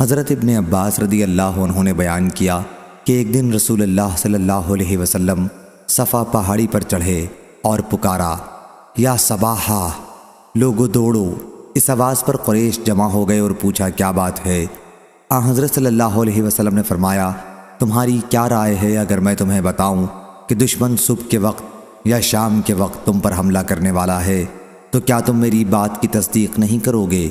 حضرت ابن عباس رضی اللہ عنہ نے بیان کیا کہ ایک دن رسول اللہ صلی اللہ علیہ وسلم صفا پہاڑی پر چڑھے اور پکارا، یا صباحا، لوگو دوڑو۔ اس آواز پر قریش جمع ہو گئے اور پوچھا کیا بات ہے؟ حضرت صلی اللہ علیہ وسلم نے فرمایا، تمہاری کیا رائے ہے اگر میں تمہیں بتاؤں کہ دشمن صبح کے وقت یا شام کے وقت تم پر حملہ کرنے والا ہے، تو کیا تم میری بات کی تصدیق نہیں کرو گے؟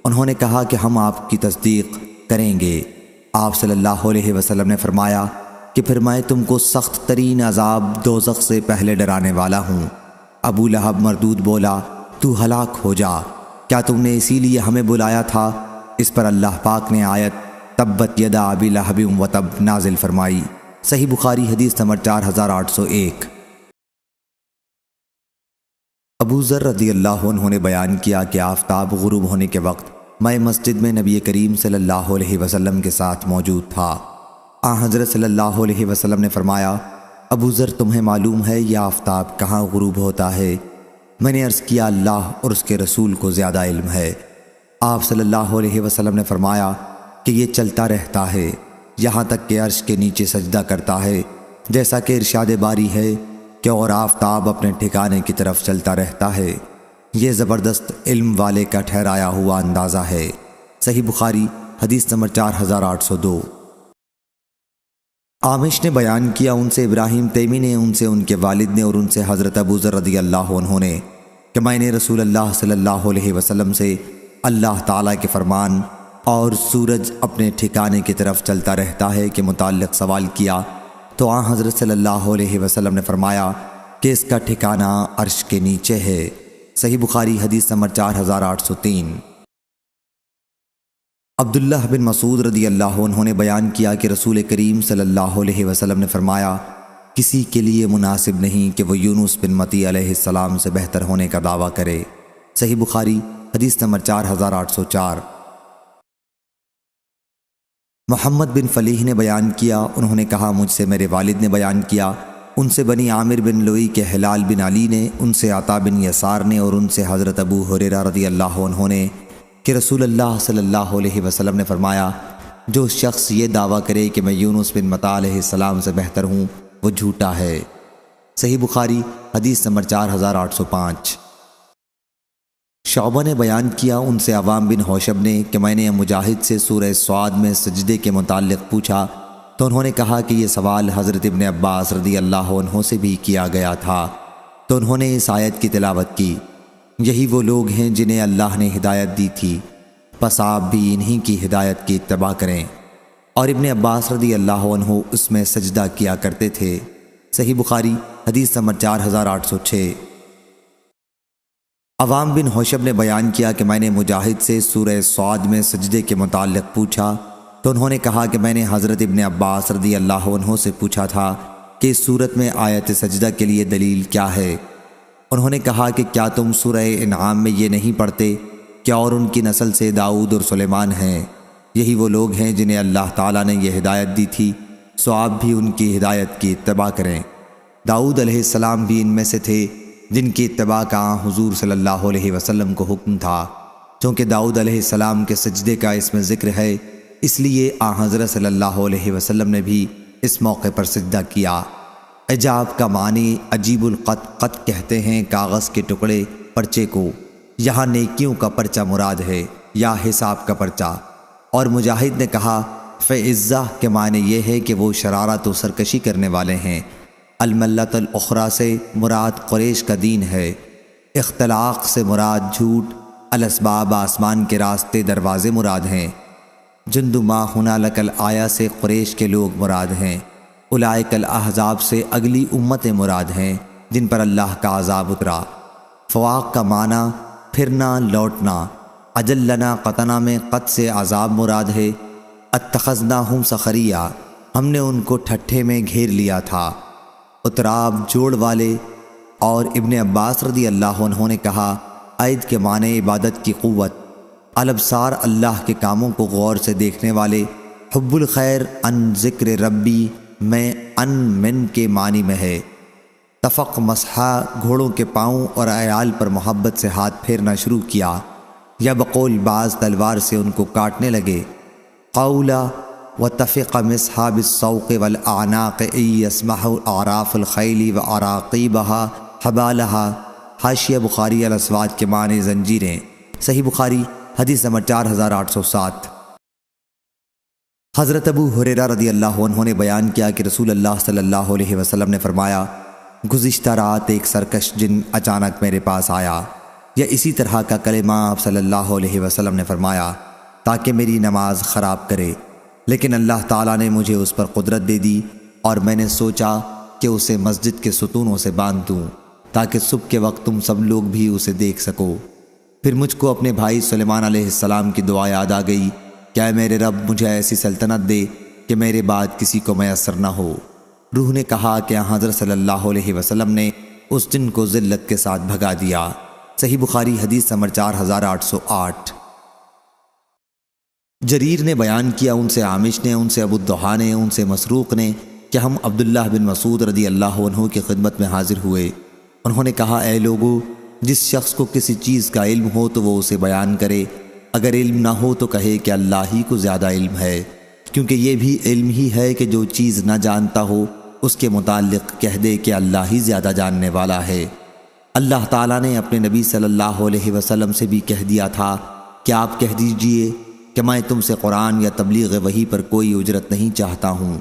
انہوں نے کہا کہ ہم آپ کی تصدیق کریں گے۔ آپ صلی اللہ علیہ وسلم نے فرمایا کہ پھر میں تم کو سخت ترین عذاب دوزخ سے پہلے ڈرانے والا ہوں۔ ابو لہب مردود بولا، تو ہلاک ہو جا، کیا تم نے اسی لیے ہمیں بلایا تھا؟ اس پر اللہ پاک نے آیت تبت یدا ابی لہب وتب نازل فرمائی۔ صحیح بخاری حدیث نمبر 4801۔ ابو ذر رضی اللہ عنہ نے بیان کیا کہ آفتاب غروب ہونے کے وقت میں مسجد میں نبی کریم صلی اللہ علیہ وسلم کے ساتھ موجود تھا۔ حضرت صلی اللہ علیہ وسلم نے فرمایا، ابو ذر تمہیں معلوم ہے یہ آفتاب کہاں غروب ہوتا ہے؟ میں نے عرض کیا اللہ اور اس کے رسول کو زیادہ علم ہے۔ آپ صلی اللہ علیہ وسلم نے فرمایا کہ یہ چلتا رہتا ہے یہاں تک کہ عرش کے نیچے سجدہ کرتا ہے، جیسا کہ ارشاد باری ہے کہ اور آفتاب اپنے ٹھکانے کی طرف چلتا رہتا ہے۔ یہ زبردست علم والے کا ٹھہرایا ہوا اندازہ ہے۔ صحیح بخاری حدیث نمبر 4802۔ عامش نے بیان کیا، ان سے ابراہیم تیمی نے، ان سے ان کے والد نے اور ان سے حضرت ابو ذر رضی اللہ عنہ نے کہ میں نے رسول اللہ صلی اللہ علیہ وسلم سے اللہ تعالیٰ کے فرمان اور سورج اپنے ٹھکانے کی طرف چلتا رہتا ہے کے متعلق سوال کیا، تو حضرت صلی اللہ علیہ وسلم نے فرمایا کہ اس کا ٹھکانہ عرش کے نیچے ہے۔ صحیح بخاری حدیث نمبر 4803۔ عبداللہ بن مسعود رضی اللہ عنہ نے بیان کیا کہ رسول کریم صلی اللہ علیہ وسلم نے فرمایا، کسی کے لیے مناسب نہیں کہ وہ یونس بن متی علیہ السلام سے بہتر ہونے کا دعویٰ کرے۔ صحیح بخاری حدیث نمبر 4804۔ محمد بن فلیح نے بیان کیا، انہوں نے کہا مجھ سے میرے والد نے بیان کیا، ان سے بنی عامر بن لوئی کے ہلال بن علی نے، ان سے عطا بن یسار نے اور ان سے حضرت ابو ہریرہ رضی اللہ عنہ نے کہ رسول اللہ صلی اللہ علیہ وسلم نے فرمایا، جو شخص یہ دعویٰ کرے کہ میں یونس بن متی علیہ السلام سے بہتر ہوں وہ جھوٹا ہے۔ صحیح بخاری حدیث نمبر 4805۔ شعبہ نے بیان کیا، ان سے عوام بن حوشب نے کہ میں نے مجاہد سے سورہ صاد میں سجدے کے متعلق پوچھا تو انہوں نے کہا کہ یہ سوال حضرت ابن عباس رضی اللہ عنہ سے بھی کیا گیا تھا، تو انہوں نے اس آیت کی تلاوت کی، یہی وہ لوگ ہیں جنہیں اللہ نے ہدایت دی تھی، پس آپ بھی انہی کی ہدایت کی اتباع کریں۔ اور ابن عباس رضی اللہ عنہ اس میں سجدہ کیا کرتے تھے۔ صحیح بخاری حدیث نمبر 4806۔ عوام بن حوشب نے بیان کیا کہ میں نے مجاہد سے سورہ صاد میں سجدے کے متعلق پوچھا تو انہوں نے کہا کہ میں نے حضرت ابن عباس رضی اللہ عنہ سے پوچھا تھا کہ اس صورت میں آیت سجدہ کے لیے دلیل کیا ہے؟ انہوں نے کہا کہ کیا تم سورہ انعام میں یہ نہیں پڑھتے کہ اور ان کی نسل سے داؤد اور سلیمان ہیں، یہی وہ لوگ ہیں جنہیں اللہ تعالیٰ نے یہ ہدایت دی تھی، سو آپ بھی ان کی ہدایت کی اتباع کریں۔ داؤد علیہ السلام بھی ان میں سے تھے جن کی اتباع کا حضور صلی اللہ علیہ وسلم کو حکم تھا، چونکہ داؤد علیہ السلام کے سجدے کا اس میں ذکر ہے، اس لیے حضرت صلی اللہ علیہ وسلم نے بھی اس موقع پر سجدہ کیا۔ اعجاب کا معنی عجیب القط، قط کہتے ہیں کاغذ کے ٹکڑے پرچے کو، یہاں نیکیوں کا پرچہ مراد ہے یا حساب کا پرچہ۔ اور مجاہد نے کہا فعزہ کے معنی یہ ہے کہ وہ شرارت و سرکشی کرنے والے ہیں۔ الملۃ الاخری سے مراد قریش کا دین ہے۔ اختلاق سے مراد جھوٹ، الاسباب آسمان کے راستے دروازے مراد ہیں۔ جند ما ہنالک الآیہ سے قریش کے لوگ مراد ہیں۔ اولئک الاحزاب سے اگلی امتیں مراد ہیں جن پر اللہ کا عذاب اترا۔ فواق کا معنی پھرنا لوٹنا۔ اجلنا قطنا میں قط سے عذاب مراد ہے۔ اتخذناہم سخریہ، ہم نے ان کو ٹھٹھے میں گھیر لیا تھا۔ اتراب جوڑ والے۔ اور ابن عباس رضی اللہ عنہ نے کہا عید کے معنی عبادت کی قوت، الابصار اللہ کے کاموں کو غور سے دیکھنے والے، حب الخیر ان ذکر ربی میں ان من کے معنی میں ہے۔ تفق مسحا، گھوڑوں کے پاؤں اور عیال پر محبت سے ہاتھ پھیرنا شروع کیا، یا بقول بعض تلوار سے ان کو کاٹنے لگے۔ قولا وتفق مصحاب السوق والاعناق يسمح اعراف الخیل واراقیبها حبالها۔ حاشیہ بخاری الاسواد کے معنی زنجیریں، صحیح بخاری حدیث نمبر 4807۔ حضرت ابو ہریرہ رضی اللہ عنہ نے بیان کیا کہ رسول اللہ صلی اللہ علیہ وسلم نے فرمایا، گزشتہ رات ایک سرکش جن اچانک میرے پاس آیا، یا اسی طرح کا کلمہ آپ صلی اللہ علیہ وسلم نے فرمایا، تاکہ میری نماز خراب کرے، لیکن اللہ تعالیٰ نے مجھے اس پر قدرت دے دی، اور میں نے سوچا کہ اسے مسجد کے ستونوں سے باندھ دوں تاکہ صبح کے وقت تم سب لوگ بھی اسے دیکھ سکو۔ پھر مجھ کو اپنے بھائی سلیمان علیہ السلام کی دعا یاد آ گئی کہ اے میرے رب مجھے ایسی سلطنت دے کہ میرے بعد کسی کو میسر نہ ہو۔ روح نے کہا کہ حضرت صلی اللہ علیہ وسلم نے اس جن کو ذلت کے ساتھ بھگا دیا۔ صحیح بخاری حدیث نمبر 4808۔ جریر نے بیان کیا، ان سے عامش نے، ان سے ابو الدحیٰ نے، ان سے مسروق نے کہ ہم عبداللہ بن مسعود رضی اللہ عنہ کی خدمت میں حاضر ہوئے۔ انہوں نے کہا، اے لوگو، جس شخص کو کسی چیز کا علم ہو تو وہ اسے بیان کرے، اگر علم نہ ہو تو کہے کہ اللہ ہی کو زیادہ علم ہے، کیونکہ یہ بھی علم ہی ہے کہ جو چیز نہ جانتا ہو اس کے متعلق کہہ دے کہ اللہ ہی زیادہ جاننے والا ہے۔ اللہ تعالیٰ نے اپنے نبی صلی اللہ علیہ وسلم سے بھی کہہ دیا تھا کہ آپ کہہ دیجئے کہ میں تم سے قرآن یا تبلیغ وحی پر کوئی اجرت نہیں چاہتا ہوں،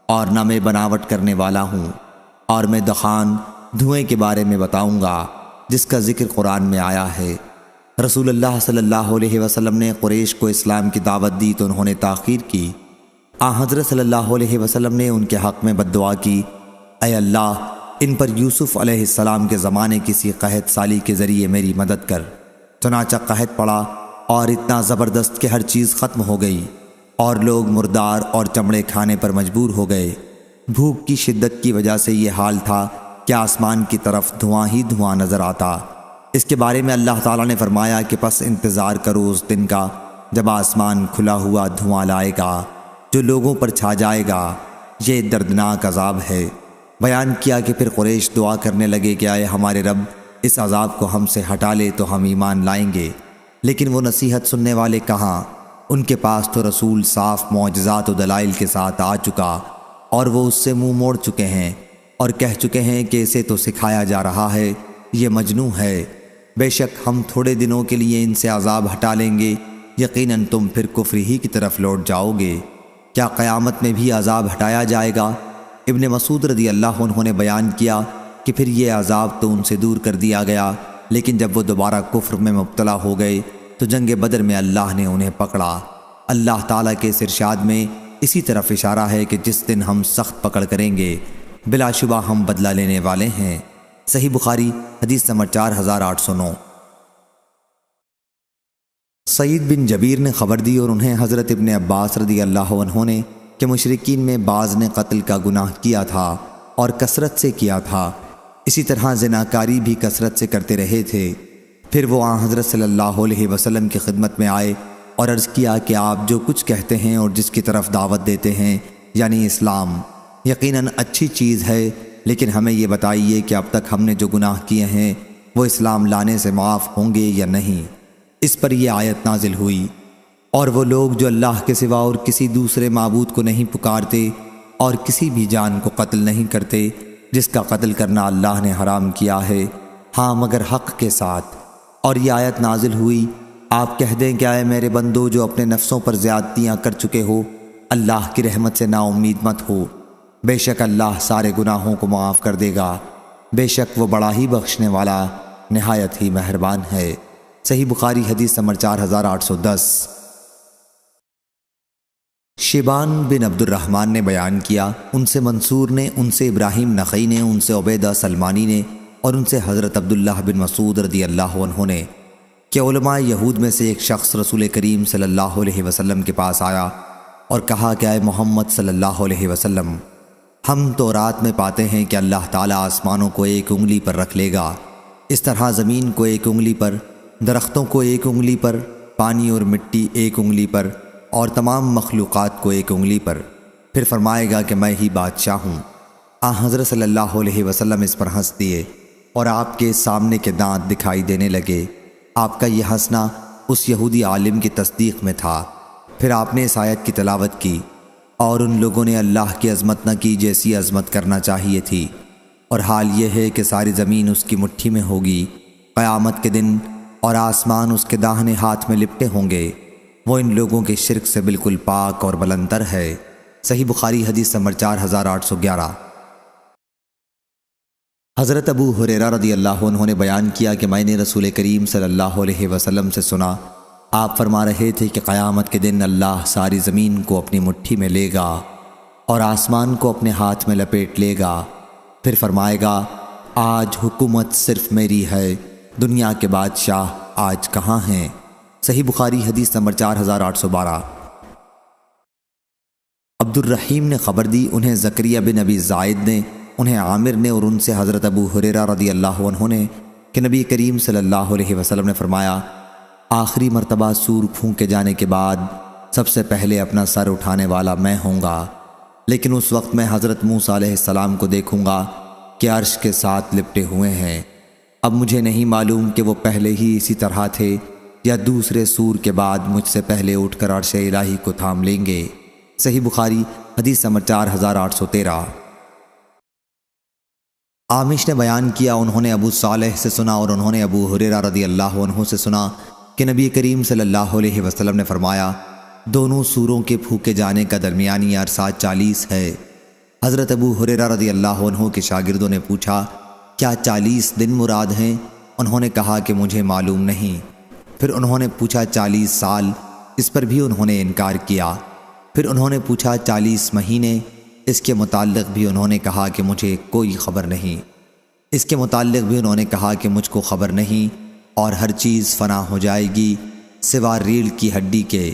اور نہ میں بناوٹ کرنے والا ہوں، اور میں دخان دھوئیں کے بارے میں بتاؤں گا جس کا ذکر قرآن میں آیا ہے۔ رسول اللہ صلی اللہ علیہ وسلم نے قریش کو اسلام کی دعوت دی تو انہوں نے تاخیر کی۔ حضرت صلی اللہ علیہ وسلم نے ان کے حق میں بد دعا کی، اے اللہ ان پر یوسف علیہ السلام کے زمانے کسی قحط سالی کے ذریعے میری مدد کر۔ چنانچہ قحط پڑا اور اتنا زبردست کہ ہر چیز ختم ہو گئی، اور لوگ مردار اور چمڑے کھانے پر مجبور ہو گئے۔ بھوک کی شدت کی وجہ سے یہ حال تھا کہ آسمان کی طرف دھواں ہی دھواں نظر آتا۔ اس کے بارے میں اللہ تعالیٰ نے فرمایا کہ پس انتظار کرو اس دن کا جب آسمان کھلا ہوا دھواں لائے گا جو لوگوں پر چھا جائے گا، یہ دردناک عذاب ہے۔ بیان کیا کہ پھر قریش دعا کرنے لگے کہ اے ہمارے رب اس عذاب کو ہم سے ہٹا لے تو ہم ایمان لائیں گے، لیکن وہ نصیحت سننے والے کہاں؟ ان کے پاس تو رسول صاف معجزات و دلائل کے ساتھ آ چکا، اور وہ اس سے منہ موڑ چکے ہیں اور کہہ چکے ہیں کہ اسے تو سکھایا جا رہا ہے، یہ مجنون ہے۔ بے شک ہم تھوڑے دنوں کے لیے ان سے عذاب ہٹا لیں گے، یقیناً تم پھر کفر ہی کی طرف لوٹ جاؤ گے۔ کیا قیامت میں بھی عذاب ہٹایا جائے گا؟ ابن مسعود رضی اللہ عنہ نے بیان کیا کہ پھر یہ عذاب تو ان سے دور کر دیا گیا، لیکن جب وہ دوبارہ کفر میں مبتلا ہو گئے تو جنگ بدر میں اللہ نے انہیں پکڑا۔ اللہ تعالیٰ کے اس ارشاد میں اسی طرف اشارہ ہے کہ جس دن ہم سخت پکڑ کریں گے بلا شبہ ہم بدلہ لینے والے ہیں۔ صحیح بخاری حدیث نمبر 4809۔ سعید بن جبیر نے خبر دی اور انہیں حضرت ابن عباس رضی اللہ عنہ نے کہ مشرکین میں بعض نے قتل کا گناہ کیا تھا اور کثرت سے کیا تھا، اسی طرح زناکاری بھی کثرت سے کرتے رہے تھے۔ پھر وہ حضرت صلی اللہ علیہ وسلم کی خدمت میں آئے اور عرض کیا کہ آپ جو کچھ کہتے ہیں اور جس کی طرف دعوت دیتے ہیں یعنی اسلام، یقیناً اچھی چیز ہے، لیکن ہمیں یہ بتائیے کہ اب تک ہم نے جو گناہ کیے ہیں وہ اسلام لانے سے معاف ہوں گے یا نہیں۔ اس پر یہ آیت نازل ہوئی، اور وہ لوگ جو اللہ کے سوا اور کسی دوسرے معبود کو نہیں پکارتے اور کسی بھی جان کو قتل نہیں کرتے جس کا قتل کرنا اللہ نے حرام کیا ہے، ہاں مگر حق کے ساتھ۔ اور یہ آیت نازل ہوئی، آپ کہہ دیں کہ اے میرے بندو جو اپنے نفسوں پر زیادتیاں کر چکے ہو، اللہ کی رحمت سے نا امید مت ہو، بے شک اللہ سارے گناہوں کو معاف کر دے گا، بے شک وہ بڑا ہی بخشنے والا نہایت ہی مہربان ہے۔ صحیح بخاری حدیث نمبر 4810۔ شیبان بن عبد الرحمن نے بیان کیا، ان سے منصور نے، ان سے ابراہیم نخعی نے، ان سے عبیدہ سلمانی نے، اور ان سے حضرت عبداللہ بن مسعود رضی اللہ عنہ نے کہ علماء یہود میں سے ایک شخص رسول کریم صلی اللہ علیہ وسلم کے پاس آیا اور کہا کہ اے محمد صلی اللہ علیہ وسلم، ہم تو رات میں پاتے ہیں کہ اللہ تعالیٰ آسمانوں کو ایک انگلی پر رکھ لے گا، اس طرح زمین کو ایک انگلی پر، درختوں کو ایک انگلی پر، پانی اور مٹی ایک انگلی پر، اور تمام مخلوقات کو ایک انگلی پر، پھر فرمائے گا کہ میں ہی بادشاہ ہوں۔ حضرت صلی اللہ علیہ وسلم اس پر ہنس دیے اور آپ کے سامنے کے دانت دکھائی دینے لگے۔ آپ کا یہ ہنسنا اس یہودی عالم کی تصدیق میں تھا۔ پھر آپ نے اس آیت کی تلاوت کی، اور ان لوگوں نے اللہ کی عظمت نہ کی جیسی عظمت کرنا چاہیے تھی، اور حال یہ ہے کہ ساری زمین اس کی مٹھی میں ہوگی قیامت کے دن، اور آسمان اس کے داہنے ہاتھ میں لپٹے ہوں گے۔ وہ ان لوگوں کے شرک سے بالکل پاک اور بلندر ہے۔ صحیح بخاری حدیث نمبر 4811۔ حضرت ابو ہریرہ رضی اللہ عنہ نے بیان کیا کہ میں نے رسول کریم صلی اللہ علیہ وسلم سے سنا، آپ فرما رہے تھے کہ قیامت کے دن اللہ ساری زمین کو اپنی مٹھی میں لے گا اور آسمان کو اپنے ہاتھ میں لپیٹ لے گا، پھر فرمائے گا آج حکومت صرف میری ہے، دنیا کے بادشاہ آج کہاں ہیں؟ صحیح بخاری حدیث نمبر 4812۔ عبد الرحیم نے خبر دی، انہیں زکریا بن ابی زائد نے، انہیں عامر نے، اور ان سے حضرت ابو ہریرہ رضی اللہ عنہ نے کہ نبی کریم صلی اللہ علیہ وسلم نے فرمایا، آخری مرتبہ سور پھونکے جانے کے بعد سب سے پہلے اپنا سر اٹھانے والا میں ہوں گا، لیکن اس وقت میں حضرت موسیٰ علیہ السلام کو دیکھوں گا کہ عرش کے ساتھ لپٹے ہوئے ہیں۔ اب مجھے نہیں معلوم کہ وہ پہلے ہی اسی طرح تھے یا دوسرے سور کے بعد مجھ سے پہلے اٹھ کر عرش الہی کو تھام لیں گے۔ صحیح بخاری حدیث نمبر 4813۔ عامش نے بیان کیا، انہوں نے ابو صالح سے سنا اور انہوں نے ابو ہریرہ رضی اللہ عنہ سے سنا کہ نبی کریم صلی اللہ علیہ وسلم نے فرمایا، دونوں سوروں کے پھونکے جانے کا درمیانی عرصہ 40 ہے۔ حضرت ابو ہریرہ رضی اللہ عنہ کے شاگردوں نے پوچھا، کیا 40 دن مراد ہیں؟ انہوں نے کہا کہ مجھے معلوم نہیں۔ پھر انہوں نے پوچھا 40 سال؟ اس پر بھی انہوں نے انکار کیا۔ پھر انہوں نے پوچھا 40 مہینے؟ اس کے متعلق بھی انہوں نے کہا کہ مجھے کوئی خبر نہیں۔ اس کے متعلق بھی انہوں نے کہا کہ مجھ کو خبر نہیں، اور ہر چیز فنا ہو جائے گی سوا ریڑھ کی ہڈی کے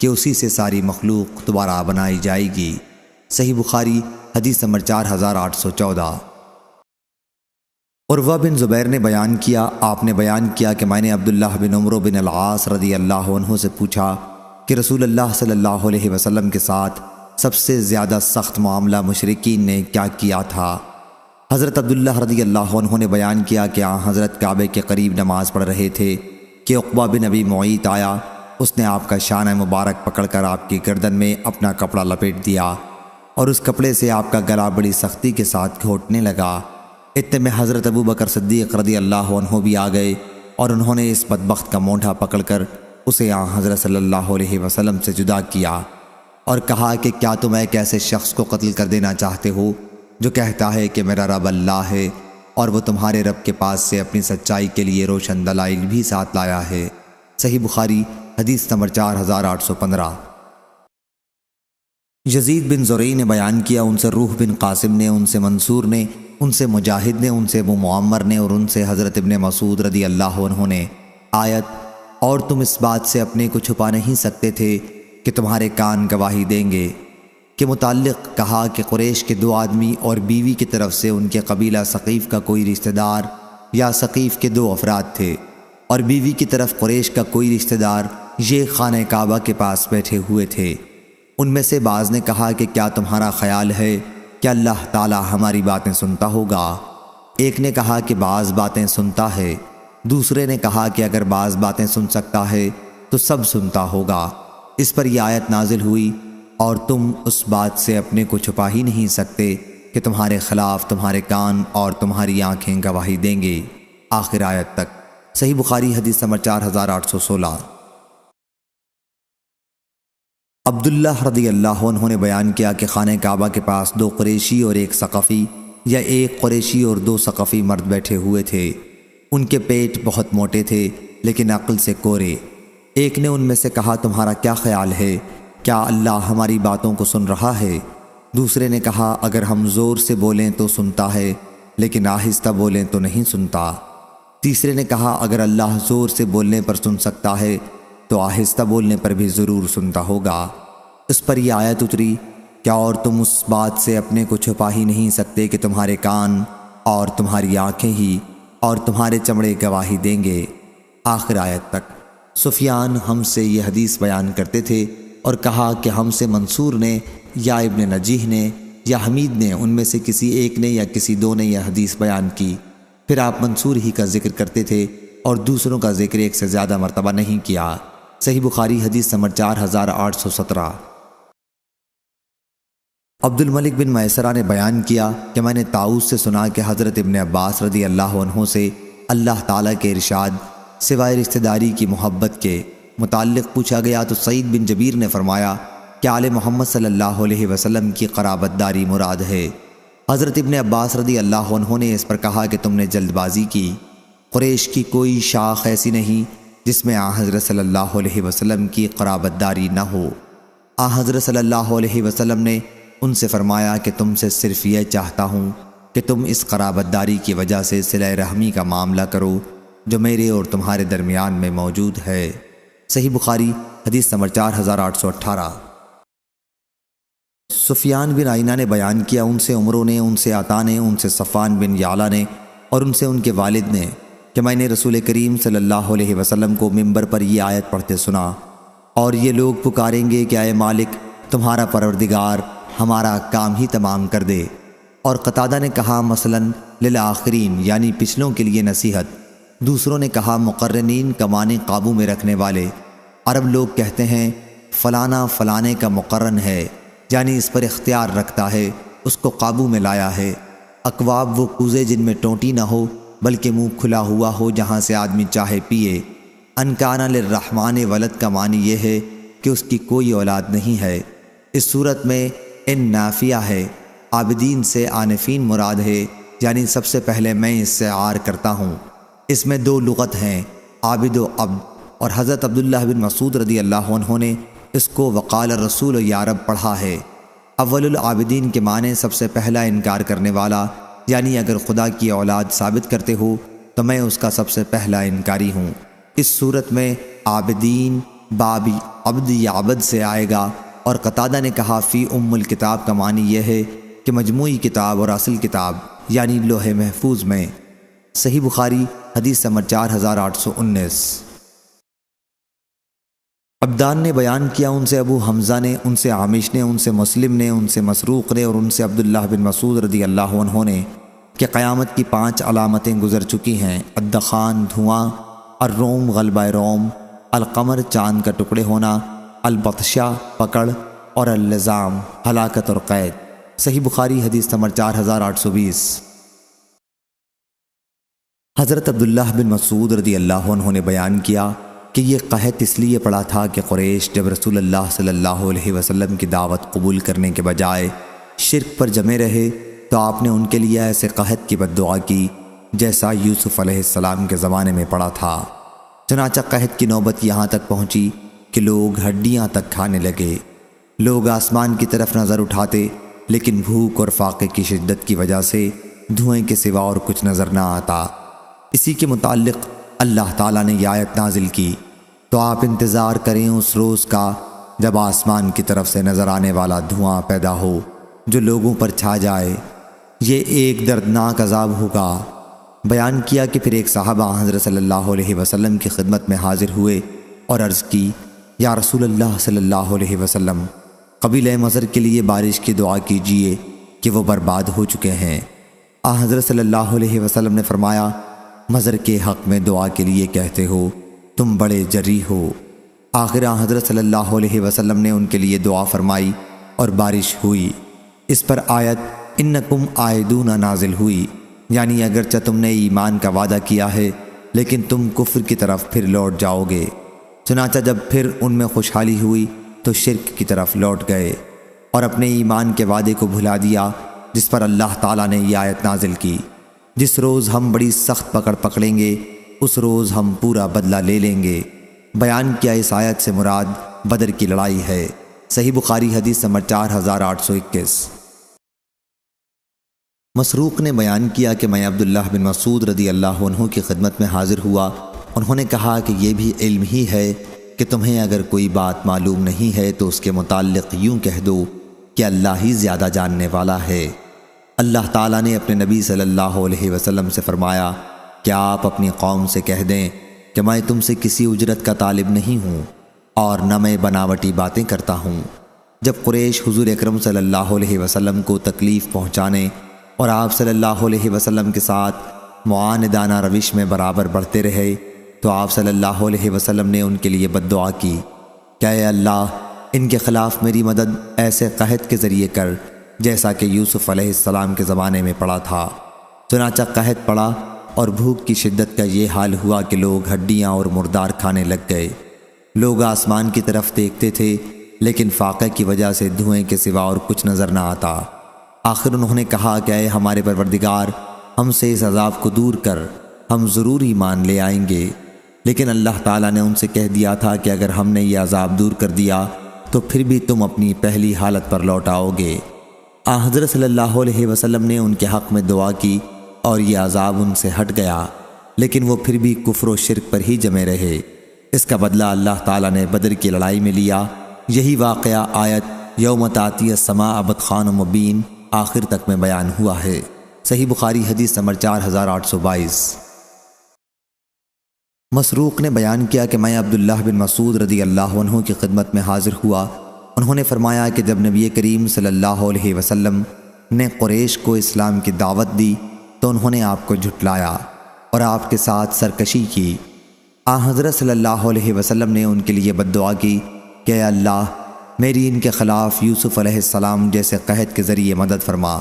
کہ اسی سے ساری مخلوق دوبارہ بنائی جائے گی۔ صحیح بخاری حدیث نمبر 4814۔ عروہ بن زبیر نے بیان کیا، آپ نے بیان کیا کہ میں نے عبداللہ بن عمرو بن العاص رضی اللہ عنہ سے پوچھا کہ رسول اللہ صلی اللہ علیہ وسلم کے ساتھ سب سے زیادہ سخت معاملہ مشرکین نے کیا کیا تھا؟ حضرت عبداللہ رضی اللہ عنہ نے بیان کیا کہ حضرت کعبے کے قریب نماز پڑھ رہے تھے کہ عقبہ بن ابی معیط آیا، اس نے آپ کا شانہ مبارک پکڑ کر آپ کی گردن میں اپنا کپڑا لپیٹ دیا اور اس کپڑے سے آپ کا گلا بڑی سختی کے ساتھ گھونٹنے لگا۔ اتنے میں حضرت ابو بکر صدیق رضی اللہ عنہ بھی آ گئے اور انہوں نے اس بدبخت کا مونڈھا پکڑ کر اسے حضرت صلی اللہ علیہ وسلم سے جدا کیا اور کہا کہ کیا تم ایک ایسے شخص کو قتل کر دینا چاہتے ہو جو کہتا ہے کہ میرا رب اللہ ہے اور وہ تمہارے رب کے پاس سے اپنی سچائی کے لیے روشن دلائل بھی ساتھ لایا ہے؟ صحیح بخاری حدیث نمبر 4815۔ یزید بن زرعی نے بیان کیا، ان سے روح بن قاسم نے، ان سے منصور نے، ان سے مجاہد نے، ان سے ابو معمر نے اور ان سے حضرت ابن مسعود رضی اللہ عنہ نے آیت اور تم اس بات سے اپنے کو چھپا نہیں سکتے تھے کہ تمہارے کان گواہی دیں گے کے متعلق کہا کہ قریش کے 2 آدمی اور بیوی کی طرف سے ان کے قبیلہ ثقیف کا کوئی رشتہ دار یا ثقیف کے 2 افراد تھے، اور بیوی کی طرف قریش کا کوئی رشتہ دار یہ خانہ کعبہ کے پاس بیٹھے ہوئے تھے۔ ان میں سے بعض نے کہا کہ کیا تمہارا خیال ہے کہ اللہ تعالی ہماری باتیں سنتا ہوگا؟ ایک نے کہا کہ بعض باتیں سنتا ہے، دوسرے نے کہا کہ اگر بعض باتیں سن سکتا ہے تو سب سنتا ہوگا۔ اس پر یہ آیت نازل ہوئی، اور تم اس بات سے اپنے کو چھپا ہی نہیں سکتے کہ تمہارے خلاف تمہارے کان اور تمہاری آنکھیں گواہی دیں گے، آخر آیت تک۔ صحیح بخاری حدیث نمبر 4816۔ عبداللہ رضی اللہ عنہ نے بیان کیا کہ خانہ کعبہ کے پاس 2 قریشی اور 1 ثقفی یا 1 قریشی اور 2 ثقفی مرد بیٹھے ہوئے تھے۔ ان کے پیٹ بہت موٹے تھے لیکن عقل سے کورے۔ ایک نے ان میں سے کہا تمہارا کیا خیال ہے، کیا اللہ ہماری باتوں کو سن رہا ہے؟ دوسرے نے کہا اگر ہم زور سے بولیں تو سنتا ہے لیکن آہستہ بولیں تو نہیں سنتا۔ تیسرے نے کہا اگر اللہ زور سے بولنے پر سن سکتا ہے تو آہستہ بولنے پر بھی ضرور سنتا ہوگا۔ اس پر یہ آیت اتری، کیا اور تم اس بات سے اپنے کو چھپا ہی نہیں سکتے کہ تمہارے کان اور تمہاری آنکھیں ہی اور تمہارے چمڑے گواہی دیں گے، آخر آیت تک۔ سفیان ہم سے یہ حدیث بیان کرتے تھے اور کہا کہ ہم سے منصور نے یا ابن نجیح نے یا حمید نے، ان میں سے کسی ایک نے یا کسی 2 نے یہ حدیث بیان کی۔ پھر آپ منصور ہی کا ذکر کرتے تھے اور دوسروں کا ذکر ایک سے زیادہ مرتبہ نہیں کیا۔ صحیح بخاری حدیث نمبر 4817۔ عبد الملک بن میسرہ نے بیان کیا کہ میں نے طاؤس سے سنا کہ حضرت ابن عباس رضی اللہ عنہ سے اللہ تعالیٰ کے ارشاد سوائے رشتہ داری کی محبت کے متعلق پوچھا گیا تو سعید بن جبیر نے فرمایا کہ آل محمد صلی اللہ علیہ وسلم کی قرابت داری مراد ہے۔ حضرت ابن عباس رضی اللہ عنہ نے اس پر کہا کہ تم نے جلد بازی کی، قریش کی کوئی شاخ ایسی نہیں جس میں آن حضرت صلی اللہ علیہ وسلم کی قرابت داری نہ ہو۔ آن حضرت صلی اللہ علیہ وسلم نے ان سے فرمایا کہ تم سے صرف یہ چاہتا ہوں کہ تم اس قرابت داری کی وجہ سے صلہ رحمی کا معاملہ کرو جو میرے اور تمہارے درمیان میں موجود ہے۔ صحیح بخاری حدیث نمبر 4818۔ سفیان بن عینہ نے بیان کیا، ان سے عمرو نے، ان سے عطا نے، ان سے صفوان بن یعلا نے اور ان سے ان کے والد نے کہ میں نے رسول کریم صلی اللہ علیہ وسلم کو ممبر پر یہ آیت پڑھتے سنا، اور یہ لوگ پکاریں گے کہ اے مالک تمہارا پروردگار ہمارا کام ہی تمام کر دے۔ اور قتادہ نے کہا مثلاً للآخرین یعنی پچھلوں کے لیے نصیحت، دوسروں نے کہا مقرنین کا معنی قابو میں رکھنے والے۔ عرب لوگ کہتے ہیں فلانا فلانے کا مقرن ہے، یعنی اس پر اختیار رکھتا ہے، اس کو قابو میں لایا ہے۔ اکواب وہ کوزے جن میں ٹوٹی نہ ہو بلکہ منہ کھلا ہوا ہو جہاں سے آدمی چاہے پیے۔ ان کان للرحمن ولد کا معنی یہ ہے کہ اس کی کوئی اولاد نہیں ہے۔ اس صورت میں ان نافیہ ہے، عابدین سے عانفین مراد ہے، یعنی سب سے پہلے میں اس سے عار کرتا ہوں۔ اس میں دو لغت ہیں، عابد و عبد، اور حضرت عبداللہ بن مسعود رضی اللہ عنہ نے اس کو وقال الرسول یا رب پڑھا ہے۔ اول العابدین کے معنی سب سے پہلا انکار کرنے والا، یعنی اگر خدا کی اولاد ثابت کرتے ہو تو میں اس کا سب سے پہلا انکاری ہوں۔ اس صورت میں عابدین باب عبد یا عبد سے آئے گا۔ اور قتادہ نے کہا فی الکتاب کا معنی یہ ہے کہ مجموعی کتاب اور اصل کتاب یعنی لوح محفوظ میں۔ صحیح بخاری حدیث نمبر 4819۔ عبدان نے بیان کیا، ان سے ابو حمزہ نے، ان سے عامش نے، ان سے مسلم نے، ان سے مسروق نے اور ان سے عبداللہ بن مسعود رضی اللہ عنہ نے کہ قیامت کی 5 علامتیں گزر چکی ہیں: الدخان دھواں، الروم غلبہ روم، القمر چاند کا ٹکڑے ہونا، البطشہ پکڑ، اور اللزام ہلاکت اور قید۔ صحیح بخاری حدیث نمبر 4820۔ حضرت عبداللہ بن مسعود رضی اللہ عنہ نے بیان کیا کہ یہ قحط اس لیے پڑا تھا کہ قریش جب رسول اللہ صلی اللہ علیہ وسلم کی دعوت قبول کرنے کے بجائے شرک پر جمے رہے تو آپ نے ان کے لیے ایسے قحط کی بد دعا کی جیسا یوسف علیہ السلام کے زمانے میں پڑا تھا۔ چنانچہ قحط کی نوبت یہاں تک پہنچی کہ لوگ ہڈیاں تک کھانے لگے۔ لوگ آسمان کی طرف نظر اٹھاتے لیکن بھوک اور فاقے کی شدت کی وجہ سے دھوئیں کے سوا اور کچھ نظر نہ آتا۔ اسی کے متعلق اللہ تعالیٰ نے یہ آیت نازل کی، تو آپ انتظار کریں اس روز کا جب آسمان کی طرف سے نظر آنے والا دھواں پیدا ہو جو لوگوں پر چھا جائے، یہ ایک دردناک عذاب ہوگا۔ بیان کیا کہ پھر ایک صحابہ حضرت صلی اللہ علیہ وسلم کی خدمت میں حاضر ہوئے اور عرض کی، یا رسول اللہ صلی اللہ علیہ وسلم، قبیلہ مضر کے لیے بارش کی دعا کیجیے کہ وہ برباد ہو چکے ہیں۔ حضرت صلی اللہ علیہ وسلم نے فرمایا، مضر کے حق میں دعا کے لیے کہتے ہو، تم بڑے جری ہو۔ آخر حضرت صلی اللہ علیہ وسلم نے ان کے لیے دعا فرمائی اور بارش ہوئی۔ اس پر آیت انکم عائدون نازل ہوئی، یعنی اگرچہ تم نے ایمان کا وعدہ کیا ہے لیکن تم کفر کی طرف پھر لوٹ جاؤ گے۔ چنانچہ جب پھر ان میں خوشحالی ہوئی تو شرک کی طرف لوٹ گئے اور اپنے ایمان کے وعدے کو بھلا دیا، جس پر اللہ تعالیٰ نے یہ آیت نازل کی، جس روز ہم بڑی سخت پکڑ پکڑیں گے اس روز ہم پورا بدلہ لے لیں گے۔ بیان کیا اس آیت سے مراد بدر کی لڑائی ہے۔ صحیح بخاری حدیث نمبر 4821۔ مسروق نے بیان کیا کہ میں عبداللہ بن مسعود رضی اللہ عنہ کی خدمت میں حاضر ہوا۔ انہوں نے کہا کہ یہ بھی علم ہی ہے کہ تمہیں اگر کوئی بات معلوم نہیں ہے تو اس کے متعلق یوں کہہ دو کہ اللہ ہی زیادہ جاننے والا ہے۔ اللہ تعالیٰ نے اپنے نبی صلی اللہ علیہ وسلم سے فرمایا کہ آپ اپنی قوم سے کہہ دیں کہ میں تم سے کسی اجرت کا طالب نہیں ہوں اور نہ میں بناوٹی باتیں کرتا ہوں۔ جب قریش حضور اکرم صلی اللہ علیہ وسلم کو تکلیف پہنچانے اور آپ صلی اللہ علیہ وسلم کے ساتھ معاندانہ روش میں برابر بڑھتے رہے تو آپ صلی اللہ علیہ وسلم نے ان کے لیے بد دعا کی کہ اے اللہ ان کے خلاف میری مدد ایسے قحط کے ذریعے کر جیسا کہ یوسف علیہ السلام کے زمانے میں پڑا تھا۔ چنانچہ قحط پڑا اور بھوک کی شدت کا یہ حال ہوا کہ لوگ ہڈیاں اور مردار کھانے لگ گئے۔ لوگ آسمان کی طرف دیکھتے تھے لیکن فاقے کی وجہ سے دھوئیں کے سوا اور کچھ نظر نہ آتا۔ آخر انہوں نے کہا کہ اے ہمارے پروردگار ہم سے اس عذاب کو دور کر، ہم ضرور ایمان لے آئیں گے۔ لیکن اللہ تعالیٰ نے ان سے کہہ دیا تھا کہ اگر ہم نے یہ عذاب دور کر دیا تو پھر بھی تم اپنی پہلی حالت پر لوٹ آؤ گے۔ حضرت صلی اللہ علیہ وسلم نے ان کے حق میں دعا کی اور یہ عذاب ان سے ہٹ گیا، لیکن وہ پھر بھی کفر و شرک پر ہی جمے رہے۔ اس کا بدلہ اللہ تعالیٰ نے بدر کی لڑائی میں لیا۔ یہی واقعہ آیت یوم تاتی السماء بدخان مبین آخر تک میں بیان ہوا ہے۔ صحیح بخاری حدیث نمبر 4822۔ مسروق نے بیان کیا کہ میں عبداللہ بن مسعود رضی اللہ عنہ کی خدمت میں حاضر ہوا۔ انہوں نے فرمایا کہ جب نبی کریم صلی اللہ علیہ وسلم نے قریش کو اسلام کی دعوت دی تو انہوں نے آپ کو جھٹلایا اور آپ کے ساتھ سرکشی کی۔ حضرت صلی اللہ علیہ وسلم نے ان کے لیے بد دعا کی کہ اے اللہ میری ان کے خلاف یوسف علیہ السلام جیسے قحط کے ذریعے مدد فرما۔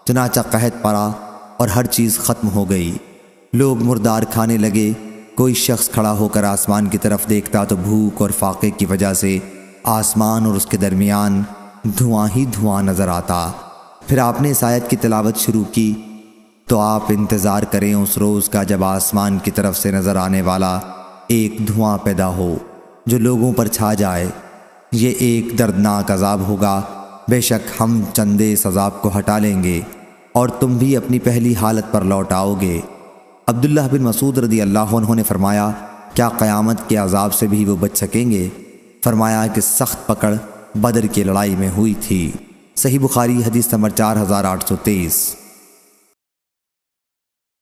چنانچہ قحط پڑا اور ہر چیز ختم ہو گئی۔ لوگ مردار کھانے لگے۔ کوئی شخص کھڑا ہو کر آسمان کی طرف دیکھتا تو بھوک اور فاقے کی وجہ سے آسمان اور اس کے درمیان دھواں ہی دھواں نظر آتا۔ پھر آپ نے اس آیت کی تلاوت شروع کی تو آپ انتظار کریں اس روز کا جب آسمان کی طرف سے نظر آنے والا ایک دھواں پیدا ہو جو لوگوں پر چھا جائے۔ یہ ایک دردناک عذاب ہوگا، بے شک ہم چندے اس عذاب کو ہٹا لیں گے اور تم بھی اپنی پہلی حالت پر لوٹ آؤ گے۔ عبداللہ بن مسعود رضی اللہ عنہ نے فرمایا کیا قیامت کے عذاب سے بھی وہ بچ سکیں گے؟ فرمایا کہ سخت پکڑ بدر کی لڑائی میں ہوئی تھی۔ صحیح بخاری حدیث نمبر 4823۔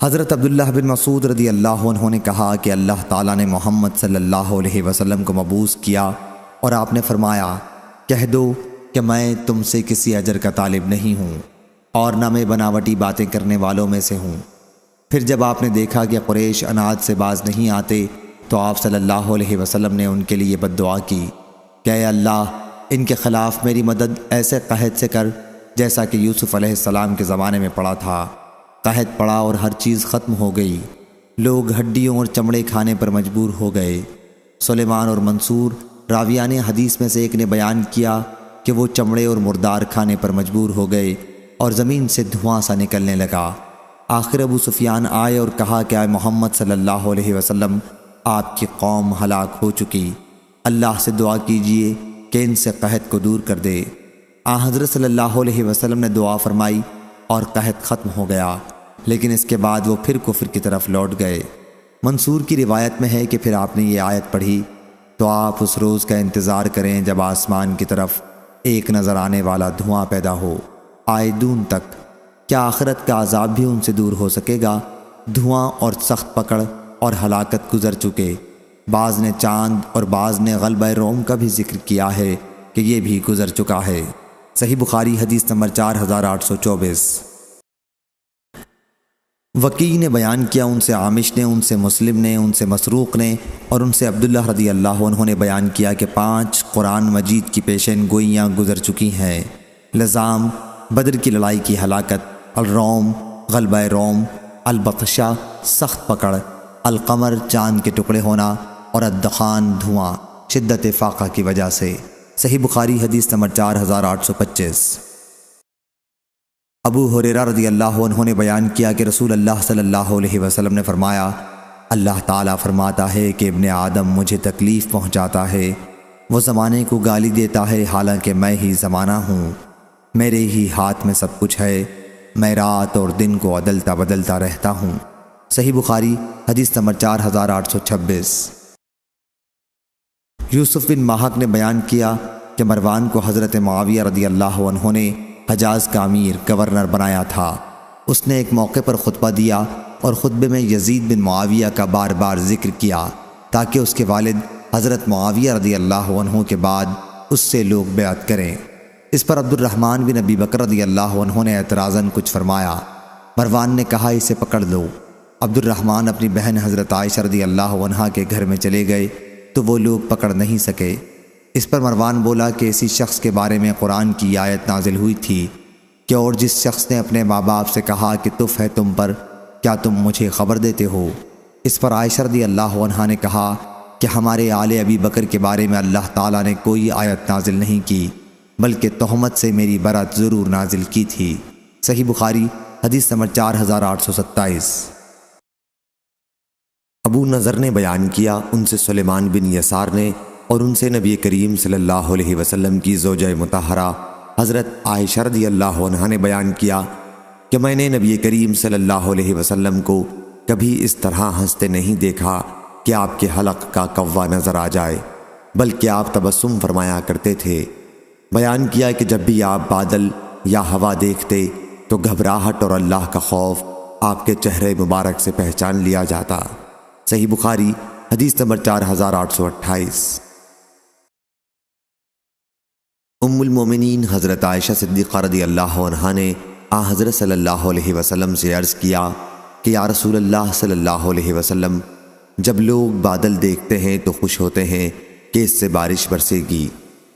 حضرت عبداللہ بن مسعود رضی اللہ عنہ نے کہا کہ اللہ تعالیٰ نے محمد صلی اللہ علیہ وسلم کو مبعوث کیا اور آپ نے فرمایا کہہ دو کہ میں تم سے کسی اجر کا طالب نہیں ہوں اور نہ میں بناوٹی باتیں کرنے والوں میں سے ہوں۔ پھر جب آپ نے دیکھا کہ قریش اناج سے باز نہیں آتے تو آپ صلی اللہ علیہ وسلم نے ان کے لیے بد دعا کی کہ اے اللہ ان کے خلاف میری مدد ایسے قحط سے کر جیسا کہ یوسف علیہ السلام کے زمانے میں پڑا تھا۔ قحط پڑا اور ہر چیز ختم ہو گئی۔ لوگ ہڈیوں اور چمڑے کھانے پر مجبور ہو گئے۔ سلیمان اور منصور راویان حدیث میں سے ایک نے بیان کیا کہ وہ چمڑے اور مردار کھانے پر مجبور ہو گئے اور زمین سے دھواں سا نکلنے لگا۔ آخر ابو سفیان آئے اور کہا کہ اے محمد صلی اللہ علیہ وسلم آپ کی قوم ہلاک ہو چکی، اللہ سے دعا کیجئے کہ ان سے قحط کو دور کر دے۔ حضرت صلی اللہ علیہ وسلم نے دعا فرمائی اور قحط ختم ہو گیا، لیکن اس کے بعد وہ پھر کفر کی طرف لوٹ گئے۔ منصور کی روایت میں ہے کہ پھر آپ نے یہ آیت پڑھی تو آپ اس روز کا انتظار کریں جب آسمان کی طرف ایک نظر آنے والا دھواں پیدا ہو آئے دون تک۔ کیا آخرت کا عذاب بھی ان سے دور ہو سکے گا؟ دھواں اور سخت پکڑ اور ہلاکت گزر چکے۔ بعض نے چاند اور بعض نے غلبہ روم کا بھی ذکر کیا ہے کہ یہ بھی گزر چکا ہے۔ صحیح بخاری حدیث نمبر 4824۔ وکیع نے بیان کیا ان سے عامش نے، ان سے مسلم نے، ان سے مسروق نے اور ان سے عبداللہ رضی اللہ عنہ نے بیان کیا کہ 5 قرآن مجید کی پیشین گوئیاں گزر چکی ہیں۔ لزام، بدر کی لڑائی کی ہلاکت، الروم، غلبہ روم، البطشہ، سخت پکڑ، القمر، چاند کے ٹکڑے ہونا اور الدخان، دھواں، شدت فاقہ کی وجہ سے۔ صحیح بخاری حدیث نمبر 4825۔ ابو ہریرہ رضی اللہ عنہ نے بیان کیا کہ رسول اللہ صلی اللہ علیہ وسلم نے فرمایا اللہ تعالیٰ فرماتا ہے کہ ابن آدم مجھے تکلیف پہنچاتا ہے، وہ زمانے کو گالی دیتا ہے حالانکہ میں ہی زمانہ ہوں، میرے ہی ہاتھ میں سب کچھ ہے، میں رات اور دن کو عدلتا بدلتا رہتا ہوں۔ صحیح بخاری حدیث نمبر 4826۔ یوسف بن ماہک نے بیان کیا کہ مروان کو حضرت معاویہ رضی اللہ عنہ نے حجاز کا امیر گورنر بنایا تھا۔ اس نے ایک موقع پر خطبہ دیا اور خطبے میں یزید بن معاویہ کا بار بار ذکر کیا تاکہ اس کے والد حضرت معاویہ رضی اللہ عنہ کے بعد اس سے لوگ بیعت کریں۔ اس پر عبد الرحمن بن ابی بکر رضی اللہ عنہ نے اعتراضاً کچھ فرمایا۔ مروان نے کہا اسے پکڑ لو عبد الرحمن اپنی بہن حضرت عائشہ رضی اللہ عنہا کے گھر میں چلے گئے تو وہ لوگ پکڑ نہیں سکے۔ اس پر مروان بولا کہ اسی شخص کے بارے میں قرآن کی آیت نازل ہوئی تھی کہ اور جس شخص نے اپنے ماں باپ سے کہا کہ تف ہے تم پر، کیا تم مجھے خبر دیتے ہو؟ اس پر عائشہ رضی اللہ عنہا نے کہا کہ ہمارے آل ابی بکر کے بارے میں اللہ تعالیٰ نے کوئی آیت نازل نہیں کی، بلکہ تہمت سے میری برات ضرور نازل کی تھی۔ صحیح بخاری حدیث نمبر 4827۔ ابو نضر نے بیان کیا، ان سے سلیمان بن یسار نے اور ان سے نبی کریم صلی اللہ علیہ وسلم کی زوجہ مطہرہ حضرت عائشہ رضی اللہ عنہا نے بیان کیا کہ میں نے نبی کریم صلی اللہ علیہ وسلم کو کبھی اس طرح ہنستے نہیں دیکھا کہ آپ کے حلق کا کوا نظر آ جائے، بلکہ آپ تبسم فرمایا کرتے تھے۔ بیان کیا کہ جب بھی آپ بادل یا ہوا دیکھتے تو گھبراہٹ اور اللہ کا خوف آپ کے چہرے مبارک سے پہچان لیا جاتا۔ صحیح بخاری حدیث نمبر 4828۔ ام المومنین حضرت عائشہ صدیقہ رضی اللہ عنہا نے حضرت صلی اللہ علیہ وسلم سے عرض کیا کہ یا رسول اللہ صلی اللہ علیہ وسلم، جب لوگ بادل دیکھتے ہیں تو خوش ہوتے ہیں کہ اس سے بارش برسے گی،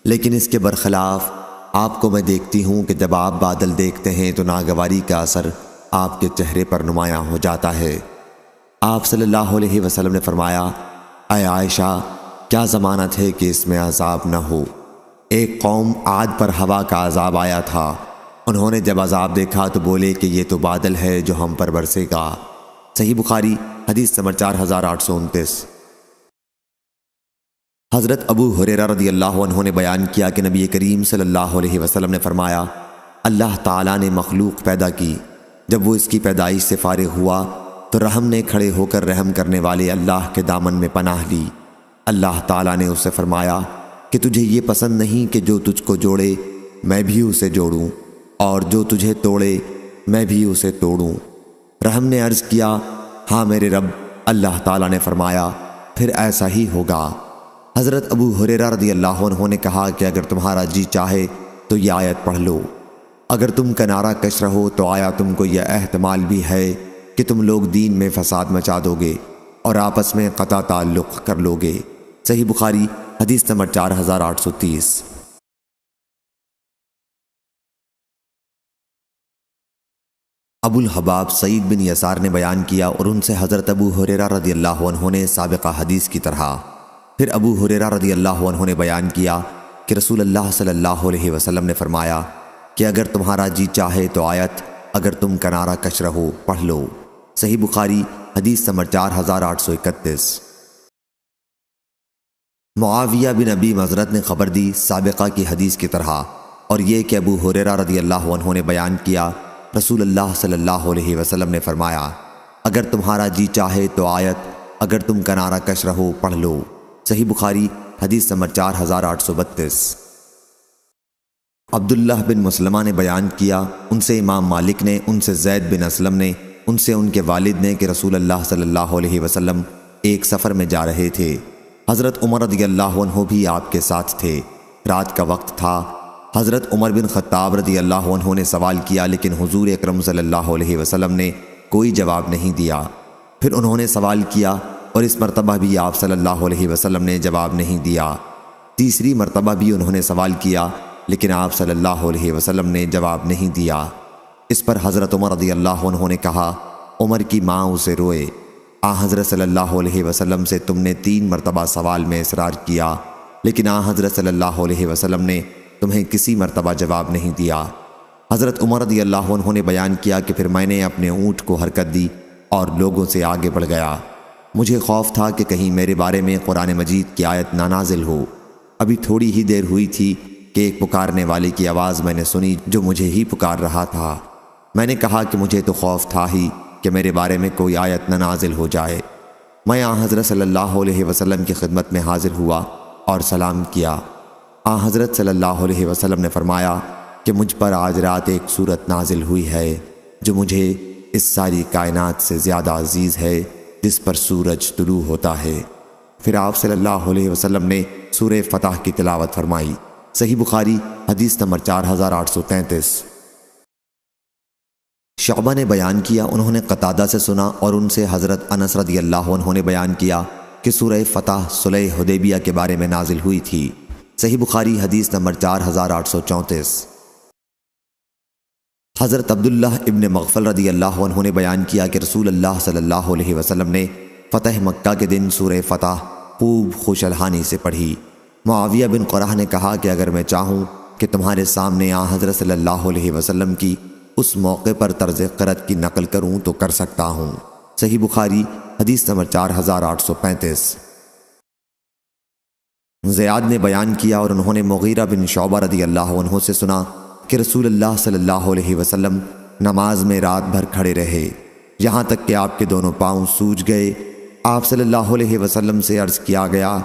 لیکن اس کے برخلاف آپ کو میں دیکھتی ہوں کہ جب آپ بادل دیکھتے ہیں تو ناگواری کا اثر آپ کے چہرے پر نمایاں ہو جاتا ہے۔ آپ صلی اللہ علیہ وسلم نے فرمایا، اے عائشہ، کیا ضمانت ہے کہ اس میں عذاب نہ ہو؟ ایک قوم عاد پر ہوا کا عذاب آیا تھا، انہوں نے جب عذاب دیکھا تو بولے کہ یہ تو بادل ہے جو ہم پر برسے گا۔ صحیح بخاری حدیث نمبر 4829۔ حضرت ابو ہریرہ رضی اللہ عنہ نے بیان کیا کہ نبی کریم صلی اللہ علیہ وسلم نے فرمایا، اللہ تعالیٰ نے مخلوق پیدا کی، جب وہ اس کی پیدائش سے فارغ ہوا تو رحم نے کھڑے ہو کر رحم کرنے والے اللہ کے دامن میں پناہ لی۔ اللہ تعالیٰ نے اس سے فرمایا کہ تجھے یہ پسند نہیں کہ جو تجھ کو جوڑے میں بھی اسے جوڑوں، اور جو تجھے توڑے میں بھی اسے توڑوں۔ رحم نے عرض کیا، ہاں میرے رب۔ اللہ تعالیٰ نے فرمایا، پھر ایسا ہی ہوگا۔ حضرت ابو ہریرہ رضی اللہ عنہ نے کہا کہ اگر تمہارا جی چاہے تو یہ آیت پڑھ لو، اگر تم کنارہ کش رہو تو آیا تم کو یہ احتمال بھی ہے کہ تم لوگ دین میں فساد مچا دو گے اور آپس میں قطع تعلق کر لو گے۔ صحیح بخاری حدیث نمبر 4830۔ ابو الحباب سعید بن یسار نے بیان کیا اور ان سے حضرت ابو ہریرہ رضی اللہ عنہ نے سابقہ حدیث کی طرح۔ پھر ابو ہریرہ رضی اللہ عنہ نے بیان کیا کہ رسول اللہ صلی اللہ علیہ وسلم نے فرمایا کہ اگر تمہارا جی چاہے تو آیت اگر تم کنارہ کش رہو پڑھ لو۔ صحیح بخاری حدیث نمبر 4831۔ معاویہ بن ابی مزرد نے خبر دی سابقہ کی حدیث کی طرح، اور یہ کہ ابو ہریرہ رضی اللہ عنہ نے بیان کیا رسول اللہ صلی اللہ علیہ وسلم نے فرمایا، اگر تمہارا جی چاہے تو آیت اگر تم کنارہ کش رہو پڑھ لو۔ صحیح بخاری حدیث نمبر 4832۔ عبداللہ بن مسلمہ نے بیان کیا، ان سے امام مالک نے، ان سے زید بن اسلم نے، ان سے ان کے والد نے کہ رسول اللہ صلی اللہ علیہ وسلم ایک سفر میں جا رہے تھے۔ حضرت عمر رضی اللہ عنہ بھی آپ کے ساتھ تھے۔ رات کا وقت تھا۔ حضرت عمر بن خطاب رضی اللہ عنہ نے سوال کیا، لیکن حضور اکرم صلی اللہ علیہ وسلم نے کوئی جواب نہیں دیا۔ پھر انہوں نے سوال کیا اور اس مرتبہ بھی آپ صلی اللہ علیہ وسلم نے جواب نہیں دیا۔ تیسری مرتبہ بھی انہوں نے سوال کیا، لیکن آپ صلی اللہ علیہ وسلم نے جواب نہیں دیا۔ اس پر حضرت عمر رضی اللہ عنہ نے کہا، عمر کی ماں اسے روئے۔ حضرت صلی اللہ علیہ وسلم سے تم نے 3 مرتبہ سوال میں اصرار کیا، لیکن حضرت صلی اللہ علیہ وسلم نے تمہیں کسی مرتبہ جواب نہیں دیا۔ حضرت عمر رضی اللہ عنہ نے بیان کیا کہ پھر میں نے اپنے اونٹ کو حرکت دی اور لوگوں سے آگے بڑھ گیا۔ مجھے خوف تھا کہ کہیں میرے بارے میں قرآن مجید کی آیت نہ نازل ہو۔ ابھی تھوڑی ہی دیر ہوئی تھی کہ ایک پکارنے والے کی آواز میں نے سنی جو مجھے ہی پکار رہا تھا۔ میں نے کہا کہ مجھے تو خوف تھا ہی کہ میرے بارے میں کوئی آیت نہ نازل ہو جائے۔ میں حضرت صلی اللہ علیہ وسلم کی خدمت میں حاضر ہوا اور سلام کیا۔ حضرت صلی اللہ علیہ وسلم نے فرمایا کہ مجھ پر آج رات ایک سورت نازل ہوئی ہے جو مجھے اس ساری کائنات سے زیادہ عزیز ہے جس پر سورج طلوع ہوتا ہے۔ پھر آپ صلی اللہ علیہ وسلم نے سورہ فتح کی تلاوت فرمائی۔ صحیح بخاری حدیث نمبر 4833۔ شعبہ نے بیان کیا انہوں نے قتادہ سے سنا اور ان سے حضرت انس رضی اللہ عنہ نے بیان کیا کہ سورہ فتح صلح حدیبیہ کے بارے میں نازل ہوئی تھی۔ صحیح بخاری حدیث نمبر 4834۔ حضرت عبداللہ ابن مغفل رضی اللہ عنہ نے بیان کیا کہ رسول اللہ صلی اللہ علیہ وسلم نے فتح مکہ کے دن سورہ فتح خوب خوش الحانی سے پڑھی۔ معاویہ بن قرہ نے کہا کہ اگر میں چاہوں کہ تمہارے سامنے حضرت صلی اللہ علیہ وسلم کی اس موقع پر طرز قرأت کی نقل کروں تو کر سکتا ہوں۔ صحیح بخاری حدیث نمبر 4835۔ زیاد نے بیان کیا اور انہوں نے مغیرہ بن شعبہ رضی اللہ عنہ سے سنا کہ رسول اللہ صلی اللہ علیہ وسلم نماز میں رات بھر کھڑے رہے یہاں تک کہ آپ کے دونوں پاؤں سوج گئے۔ آپ صلی اللہ علیہ وسلم سے عرض کیا گیا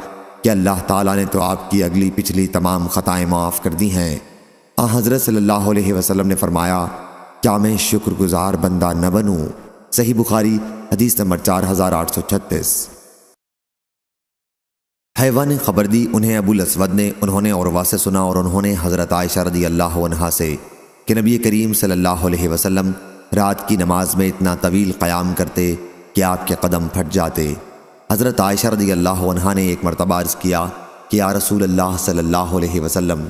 کہ اللہ تعالیٰ نے تو آپ کی اگلی پچھلی تمام خطائیں معاف کر دی ہیں۔ حضرت صلی اللہ علیہ وسلم نے فرمایا کیا میں شکر گزار بندہ نہ بنوں؟ صحیح بخاری حدیث نمبر 4836۔ حیوہ نے خبر دی انہیں ابو الاسود نے انہوں نے عروہ سے سنا اور انہوں نے حضرت عائشہ رضی اللہ عنہا سے کہ نبی کریم صلی اللہ علیہ وسلم رات کی نماز میں اتنا طویل قیام کرتے کہ آپ کے قدم پھٹ جاتے۔ حضرت عائشہ رضی اللہ عنہا نے ایک مرتبہ عرض کیا کہ یا رسول اللہ صلی اللہ علیہ وسلم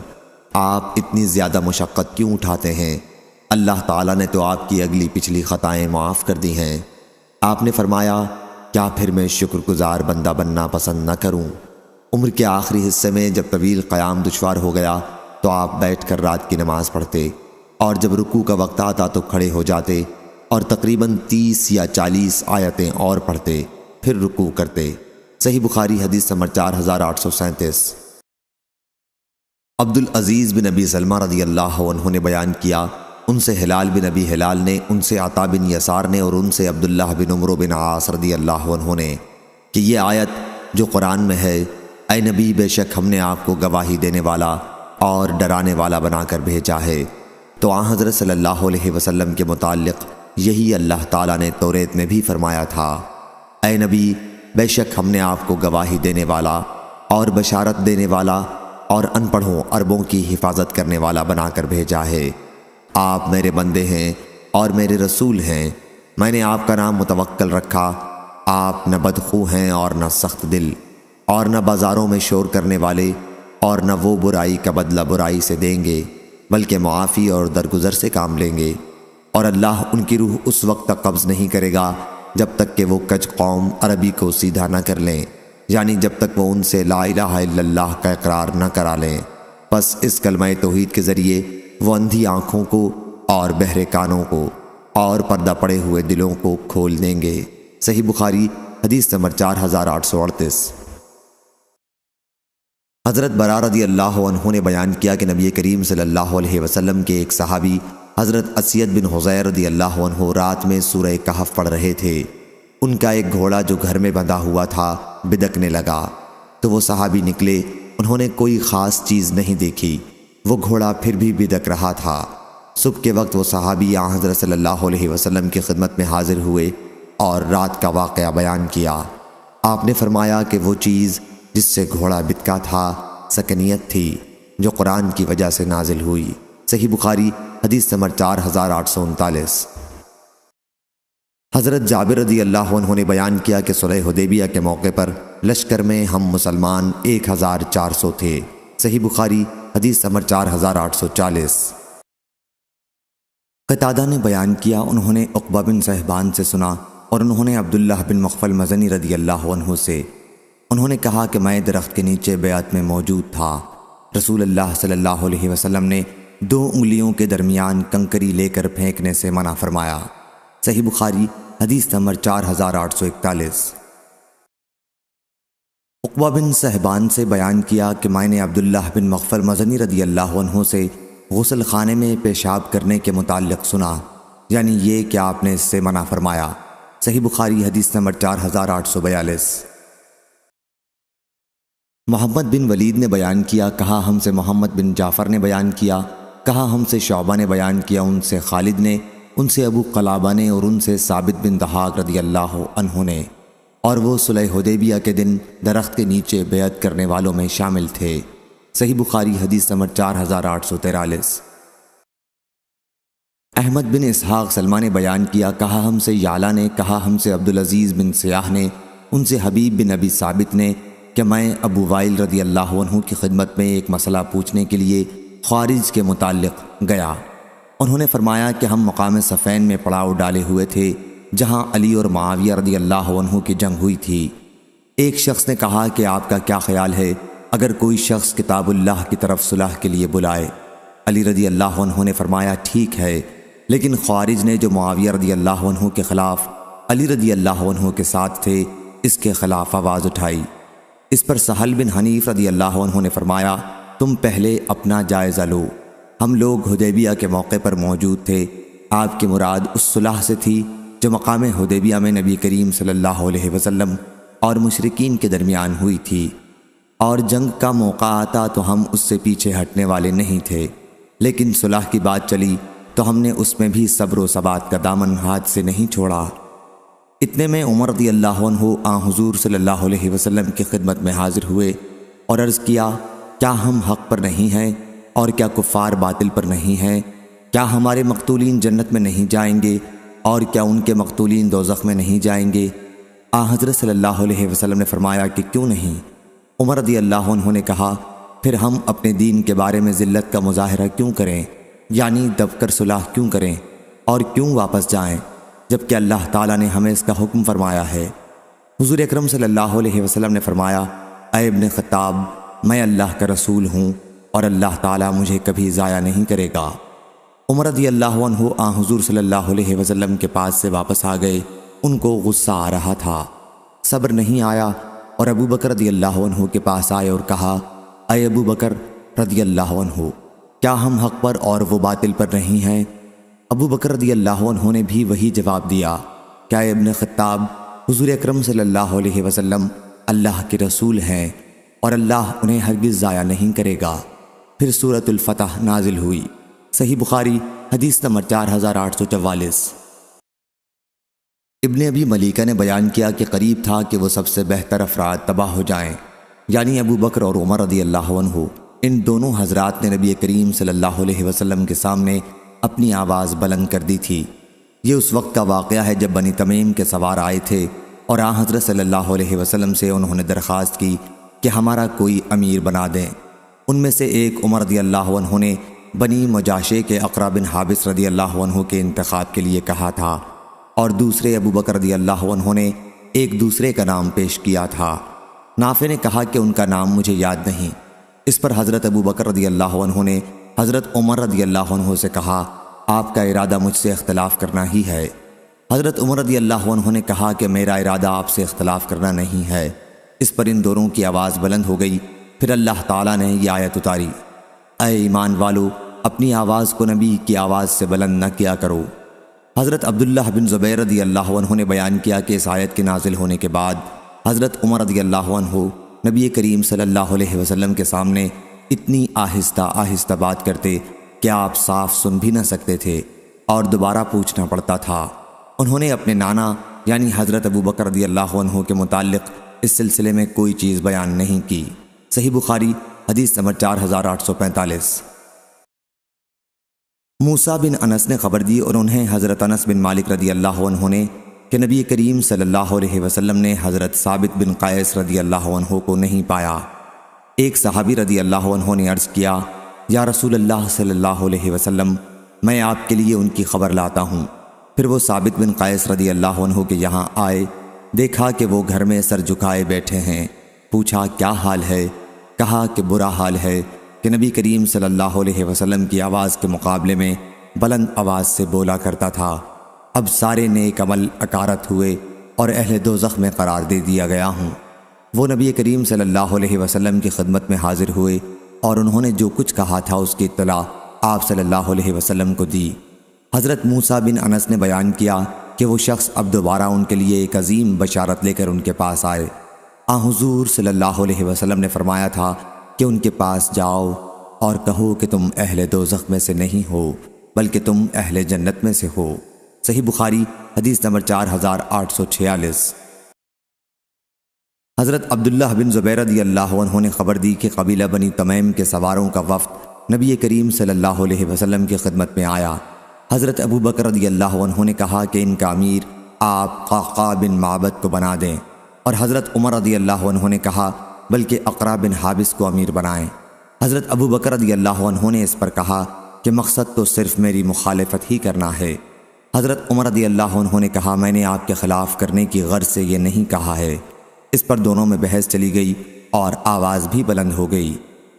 آپ اتنی زیادہ مشقت کیوں اٹھاتے ہیں؟ اللہ تعالیٰ نے تو آپ کی اگلی پچھلی خطائیں معاف کر دی ہیں۔ آپ نے فرمایا کیا پھر میں شکر گزار بندہ بننا پسند نہ کروں؟ عمر کے آخری حصے میں جب طویل قیام دشوار ہو گیا تو آپ بیٹھ کر رات کی نماز پڑھتے اور جب رکوع کا وقت آتا تو کھڑے ہو جاتے اور تقریباً 30 یا 40 آیتیں اور پڑھتے پھر رکوع کرتے۔ صحیح بخاری حدیث نمبر 4837۔ عبد العزیز بن ابی سلمہ رضی اللہ عنہ نے بیان کیا ان سے ہلال بن ابی ہلال نے ان سے عطا بن یسار نے اور ان سے عبداللہ بن عمرو بن عاص رضی اللہ عنہ نے کہ یہ آیت جو قرآن میں ہے اے نبی بے شک ہم نے آپ کو گواہی دینے والا اور ڈرانے والا بنا کر بھیجا ہے۔ تو حضرت صلی اللہ علیہ وسلم کے متعلق یہی اللہ تعالیٰ نے توریت میں بھی فرمایا تھا اے نبی بے شک ہم نے آپ کو گواہی دینے والا اور بشارت دینے والا اور ان پڑھوں عربوں کی حفاظت کرنے والا بنا کر بھیجا ہے۔ آپ میرے بندے ہیں اور میرے رسول ہیں، میں نے آپ کا نام متوکل رکھا۔ آپ نہ بدخو ہیں اور نہ سخت دل اور نہ بازاروں میں شور کرنے والے اور نہ وہ برائی کا بدلہ برائی سے دیں گے بلکہ معافی اور درگزر سے کام لیں گے، اور اللہ ان کی روح اس وقت تک قبض نہیں کرے گا جب تک کہ وہ کج قوم عربی کو سیدھا نہ کر لیں، یعنی جب تک وہ ان سے لا الہ الا اللہ کا اقرار نہ کرا لیں۔ بس اس کلمہ توحید کے ذریعے وہ اندھی آنکھوں کو اور بہرے کانوں کو اور پردہ پڑے ہوئے دلوں کو کھول دیں گے۔ صحیح بخاری حدیث نمبر 4838۔ حضرت برا رضی اللہ عنہ نے بیان کیا کہ نبی کریم صلی اللہ علیہ وسلم کے ایک صحابی حضرت اسید بن حضیر رضی اللہ عنہ رات میں سورہ کہف پڑھ رہے تھے۔ ان کا ایک گھوڑا جو گھر میں بندھا ہوا تھا بدکنے لگا تو وہ صحابی نکلے، انہوں نے کوئی خاص چیز نہیں دیکھی، وہ گھوڑا پھر بھی بدک رہا تھا۔ صبح کے وقت وہ صحابی حضرت صلی اللہ علیہ وسلم کی خدمت میں حاضر ہوئے اور رات کا واقعہ بیان کیا۔ آپ نے فرمایا کہ وہ چیز جس سے گھوڑا بتکا تھا سکنیت تھی جو قرآن کی وجہ سے نازل ہوئی۔ صحیح بخاری حدیث نمبر 4839۔ حضرت جابر رضی اللہ عنہ نے بیان کیا کہ صلح حدیبیہ کے موقع پر لشکر میں ہم مسلمان 1400 تھے۔ صحیح بخاری حدیث نمبر 4840۔ قتادہ نے بیان کیا انہوں نے عقبہ بن صہبان سے سنا اور انہوں نے عبداللہ بن مغفل مزنی رضی اللہ عنہ سے انہوں نے کہا کہ میں درخت کے نیچے بیعت میں موجود تھا۔ رسول اللہ صلی اللہ علیہ وسلم نے 2 انگلیوں کے درمیان کنکری لے کر پھینکنے سے منع فرمایا۔ صحیح بخاری حدیث نمبر 4841۔ عقبہ بن صہبان سے بیان کیا کہ میں نے عبداللہ بن مغفل مزنی رضی اللہ عنہ سے غسل خانے میں پیشاب کرنے کے متعلق سنا، یعنی یہ کہ آپ نے اس سے منع فرمایا۔ صحیح بخاری حدیث نمبر 4842۔ محمد بن ولید نے بیان کیا، کہا ہم سے محمد بن جعفر نے بیان کیا، کہا ہم سے شعبہ نے بیان کیا، ان سے خالد نے، ان سے ابو قلابہ نے اور ان سے ثابت بن دحاق رضی اللہ عنہ نے، اور وہ صلح حدیبیہ کے دن درخت کے نیچے بیعت کرنے والوں میں شامل تھے۔ صحیح بخاری حدیث نمبر 4843۔ احمد بن اسحاق سلمہ نے بیان کیا، کہا ہم سے یعلا نے، کہا ہم سے عبدالعزیز بن سیاح نے، ان سے حبیب بن ابی ثابت نے کہ میں ابو وائل رضی اللہ عنہ کی خدمت میں ایک مسئلہ پوچھنے کے لیے خوارج کے متعلق گیا۔ انہوں نے فرمایا کہ ہم مقام صفین میں پڑاؤ ڈالے ہوئے تھے جہاں علی اور معاویہ رضی اللہ عنہ کی جنگ ہوئی تھی۔ ایک شخص نے کہا کہ آپ کا کیا خیال ہے اگر کوئی شخص کتاب اللہ کی طرف صلح کے لیے بلائے؟ علی رضی اللہ عنہ نے فرمایا ٹھیک ہے، لیکن خوارج نے جو معاویہ رضی اللہ عنہ کے خلاف علی رضی اللہ عنہ کے ساتھ تھے اس کے خلاف آواز اٹھائی۔ اس پر سہل بن حنیف رضی اللہ عنہ نے فرمایا تم پہلے اپنا جائزہ لو، ہم لوگ حدیبیہ کے موقع پر موجود تھے۔ آپ کی مراد اس صلح سے تھی جو مقام حدیبیہ میں نبی کریم صلی اللہ علیہ وسلم اور مشرکین کے درمیان ہوئی تھی، اور جنگ کا موقع آتا تو ہم اس سے پیچھے ہٹنے والے نہیں تھے، لیکن صلح کی بات چلی تو ہم نے اس میں بھی صبر و ثبات کا دامن ہاتھ سے نہیں چھوڑا۔ اتنے میں عمر رضی اللہ عنہ حضور صلی اللہ علیہ وسلم کی خدمت میں حاضر ہوئے اور عرض کیا کیا ہم حق پر نہیں ہیں اور کیا کفار باطل پر نہیں ہیں؟ کیا ہمارے مقتولین جنت میں نہیں جائیں گے اور کیا ان کے مقتولین دوزخ میں نہیں جائیں گے؟ حضرت صلی اللہ علیہ وسلم نے فرمایا کہ کیوں نہیں؟ عمر رضی اللہ عنہ نے کہا پھر ہم اپنے دین کے بارے میں ذلت کا مظاہرہ کیوں کریں، یعنی دب کر صلح کیوں کریں اور کیوں واپس جائیں جبکہ اللہ تعالیٰ نے ہمیں اس کا حکم فرمایا ہے؟ حضور اکرم صلی اللہ علیہ وسلم نے فرمایا اے ابن خطاب، میں اللہ کا رسول ہوں اور اللہ تعالیٰ مجھے کبھی ضائع نہیں کرے گا۔ عمر رضی اللہ عنہ حضور صلی اللہ علیہ وسلم کے پاس سے واپس آ گئے، ان کو غصہ آ رہا تھا، صبر نہیں آیا، اور ابو بکر رضی اللہ عنہ کے پاس آئے اور کہا اے ابو بکر رضی اللہ عنہ، کیا ہم حق پر اور وہ باطل پر نہیں ہیں؟ ابو بکر رضی اللہ عنہ نے بھی وہی جواب دیا کہ اے ابن خطاب، حضور اکرم صلی اللہ علیہ وسلم اللہ کے رسول ہیں اور اللہ انہیں ہرگز ضائع نہیں کرے گا۔ پھر سورۃ الفتح نازل ہوئی۔ صحیح بخاری حدیث نمبر 4844۔ ابن ابی ملیکہ نے بیان کیا کہ قریب تھا کہ وہ سب سے بہتر افراد تباہ ہو جائیں، یعنی ابو بکر اور عمر رضی اللہ عنہ۔ ان دونوں حضرات نے نبی کریم صلی اللہ علیہ وسلم کے سامنے اپنی آواز بلند کر دی تھی۔ یہ اس وقت کا واقعہ ہے جب بنی تمیم کے سوار آئے تھے اور حضرت صلی اللہ علیہ وسلم سے انہوں نے درخواست کی کہ ہمارا کوئی امیر بنا دیں۔ ان میں سے ایک عمر رضی اللہ عنہ نے بنی مجاشے کے اقرا بن حابس رضی اللہ عنہ کے انتخاب کے لیے کہا تھا، اور دوسرے ابو بکر رضی اللہ عنہ نے ایک دوسرے کا نام پیش کیا تھا۔ نافع نے کہا کہ ان کا نام مجھے یاد نہیں۔ اس پر حضرت ابو بکر رضی اللہ عنہ نے حضرت عمر رضی اللہ عنہ سے کہا آپ کا ارادہ مجھ سے اختلاف کرنا ہی ہے۔ حضرت عمر رضی اللہ عنہ نے کہا کہ میرا ارادہ آپ سے اختلاف کرنا نہیں ہے۔ اس پر ان دونوں کی آواز بلند ہو گئی۔ پھر اللہ تعالیٰ نے یہ آیت اتاری اے ایمان والو، اپنی آواز کو نبی کی آواز سے بلند نہ کیا کرو۔ حضرت عبداللہ بن زبیر رضی اللہ عنہ نے بیان کیا کہ اس آیت کے نازل ہونے کے بعد حضرت عمر رضی اللہ عنہ نبی کریم صلی اللہ علیہ وسلم کے سامنے اتنی آہستہ آہستہ بات کرتے کہ آپ صاف سن بھی نہ سکتے تھے اور دوبارہ پوچھنا پڑتا تھا۔ انہوں نے اپنے نانا یعنی حضرت ابو بکر رضی اللہ عنہ کے متعلق اس سلسلے میں کوئی چیز بیان نہیں کی۔ صحیح بخاری حدیث نمبر 4845۔ موسیٰ بن انس نے خبر دی اور انہیں حضرت انس بن مالک رضی اللہ عنہ نے کہ نبی کریم صلی اللہ علیہ وسلم نے حضرت ثابت بن قیس رضی اللہ عنہ کو نہیں پایا۔ ایک صحابی رضی اللہ عنہ نے عرض کیا یا رسول اللہ صلی اللہ علیہ وسلم، میں آپ کے لیے ان کی خبر لاتا ہوں۔ پھر وہ ثابت بن قیس رضی اللہ عنہ کے یہاں آئے، دیکھا کہ وہ گھر میں سر جھکائے بیٹھے ہیں، پوچھا کیا حال ہے؟ کہا کہ برا حال ہے کہ نبی کریم صلی اللہ علیہ وسلم کی آواز کے مقابلے میں بلند آواز سے بولا کرتا تھا۔ اب سارے نیک عمل اکارت ہوئے اور اہل دوزخ میں قرار دے دیا گیا ہوں۔ وہ نبی کریم صلی اللہ علیہ وسلم کی خدمت میں حاضر ہوئے اور انہوں نے جو کچھ کہا تھا اس کی اطلاع آپ صلی اللہ علیہ وسلم کو دی۔ حضرت موسیٰ بن انس نے بیان کیا کہ وہ شخص اب دوبارہ ان کے لیے ایک عظیم بشارت لے کر ان کے پاس آئے۔ حضور صلی اللہ علیہ وسلم نے فرمایا تھا کہ ان کے پاس جاؤ اور کہو کہ تم اہل دوزخ میں سے نہیں ہو بلکہ تم اہل جنت میں سے ہو۔ صحیح بخاری حدیث نمبر 4846۔ حضرت عبداللہ بن زبیر رضی اللہ عنہ نے خبر دی کہ قبیلہ بنی تمیم کے سواروں کا وفد نبی کریم صلی اللہ علیہ وسلم کی خدمت میں آیا۔ حضرت ابو بکر رضی اللہ عنہ نے کہا کہ ان کا امیر آپ قعقاع بن معبد کو بنا دیں، اور حضرت عمر رضی اللہ عنہ نے کہا بلکہ اقرع بن حابس کو امیر بنائیں۔ حضرت ابو بکر رضی اللہ عنہ نے اس پر کہا کہ مقصد تو صرف میری مخالفت ہی کرنا ہے۔ حضرت عمر رضی اللہ عنہ نے کہا میں نے آپ کے خلاف کرنے کی غرض سے یہ نہیں کہا ہے۔ اس پر دونوں میں بحث چلی گئی اور آواز بھی بلند ہو گئی۔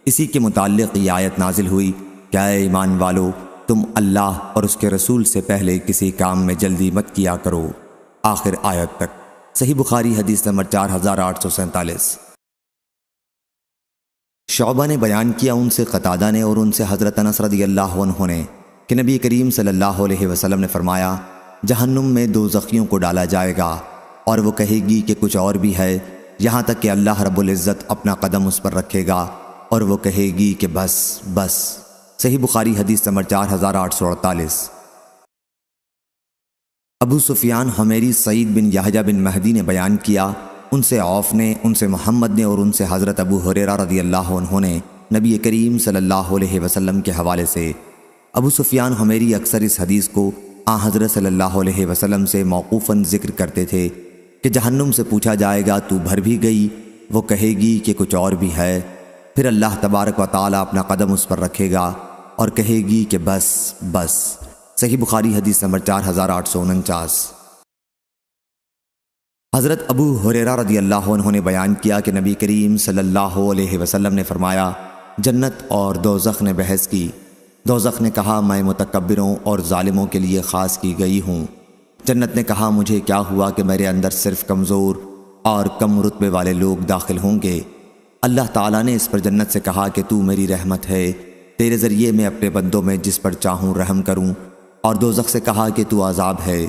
اسی کے متعلق یہ آیت نازل ہوئی کہ اے ایمان والو، تم اللہ اور اس کے رسول سے پہلے کسی کام میں جلدی مت کیا کرو، آخر آیت تک۔ صحیح بخاری حدیث نمبر 4847۔ شعبہ نے بیان کیا ان سے قتادہ نے اور ان سے حضرت انس رضی اللہ عنہ نے کہ نبی کریم صلی اللہ علیہ وسلم نے فرمایا جہنم میں دوزخیوں کو ڈالا جائے گا اور وہ کہے گی کہ کچھ اور بھی ہے، یہاں تک کہ اللہ رب العزت اپنا قدم اس پر رکھے گا اور وہ کہے گی کہ بس بس۔ صحیح بخاری حدیث نمبر 4848۔ ابو سفیان حمیری سعید بن یحییٰ بن مہدی نے بیان کیا ان سے عوف نے، ان سے محمد نے اور ان سے حضرت ابو ہریرہ رضی اللہ عنہ نے نبی کریم صلی اللہ علیہ وسلم کے حوالے سے۔ ابو سفیان حمیری اکثر اس حدیث کو حضرت صلی اللہ علیہ وسلم سے موقوفاً ذکر کرتے تھے کہ جہنم سے پوچھا جائے گا تو بھر بھی گئی، وہ کہے گی کہ کچھ اور بھی ہے، پھر اللہ تبارک و تعالی اپنا قدم اس پر رکھے گا اور کہے گی کہ بس بس۔ صحیح بخاری حدیث نمبر 4849۔ حضرت ابو ہریرہ رضی اللہ عنہ نے بیان کیا کہ نبی کریم صلی اللہ علیہ وسلم نے فرمایا جنت اور دوزخ نے بحث کی۔ دوزخ نے کہا میں متکبروں اور ظالموں کے لیے خاص کی گئی ہوں۔ جنت نے کہا مجھے کیا ہوا کہ میرے اندر صرف کمزور اور کم رتبے والے لوگ داخل ہوں گے۔ اللہ تعالیٰ نے اس پر جنت سے کہا کہ تو میری رحمت ہے، تیرے ذریعے میں اپنے بندوں میں جس پر چاہوں رحم کروں، اور دوزخ سے کہا کہ تو عذاب ہے،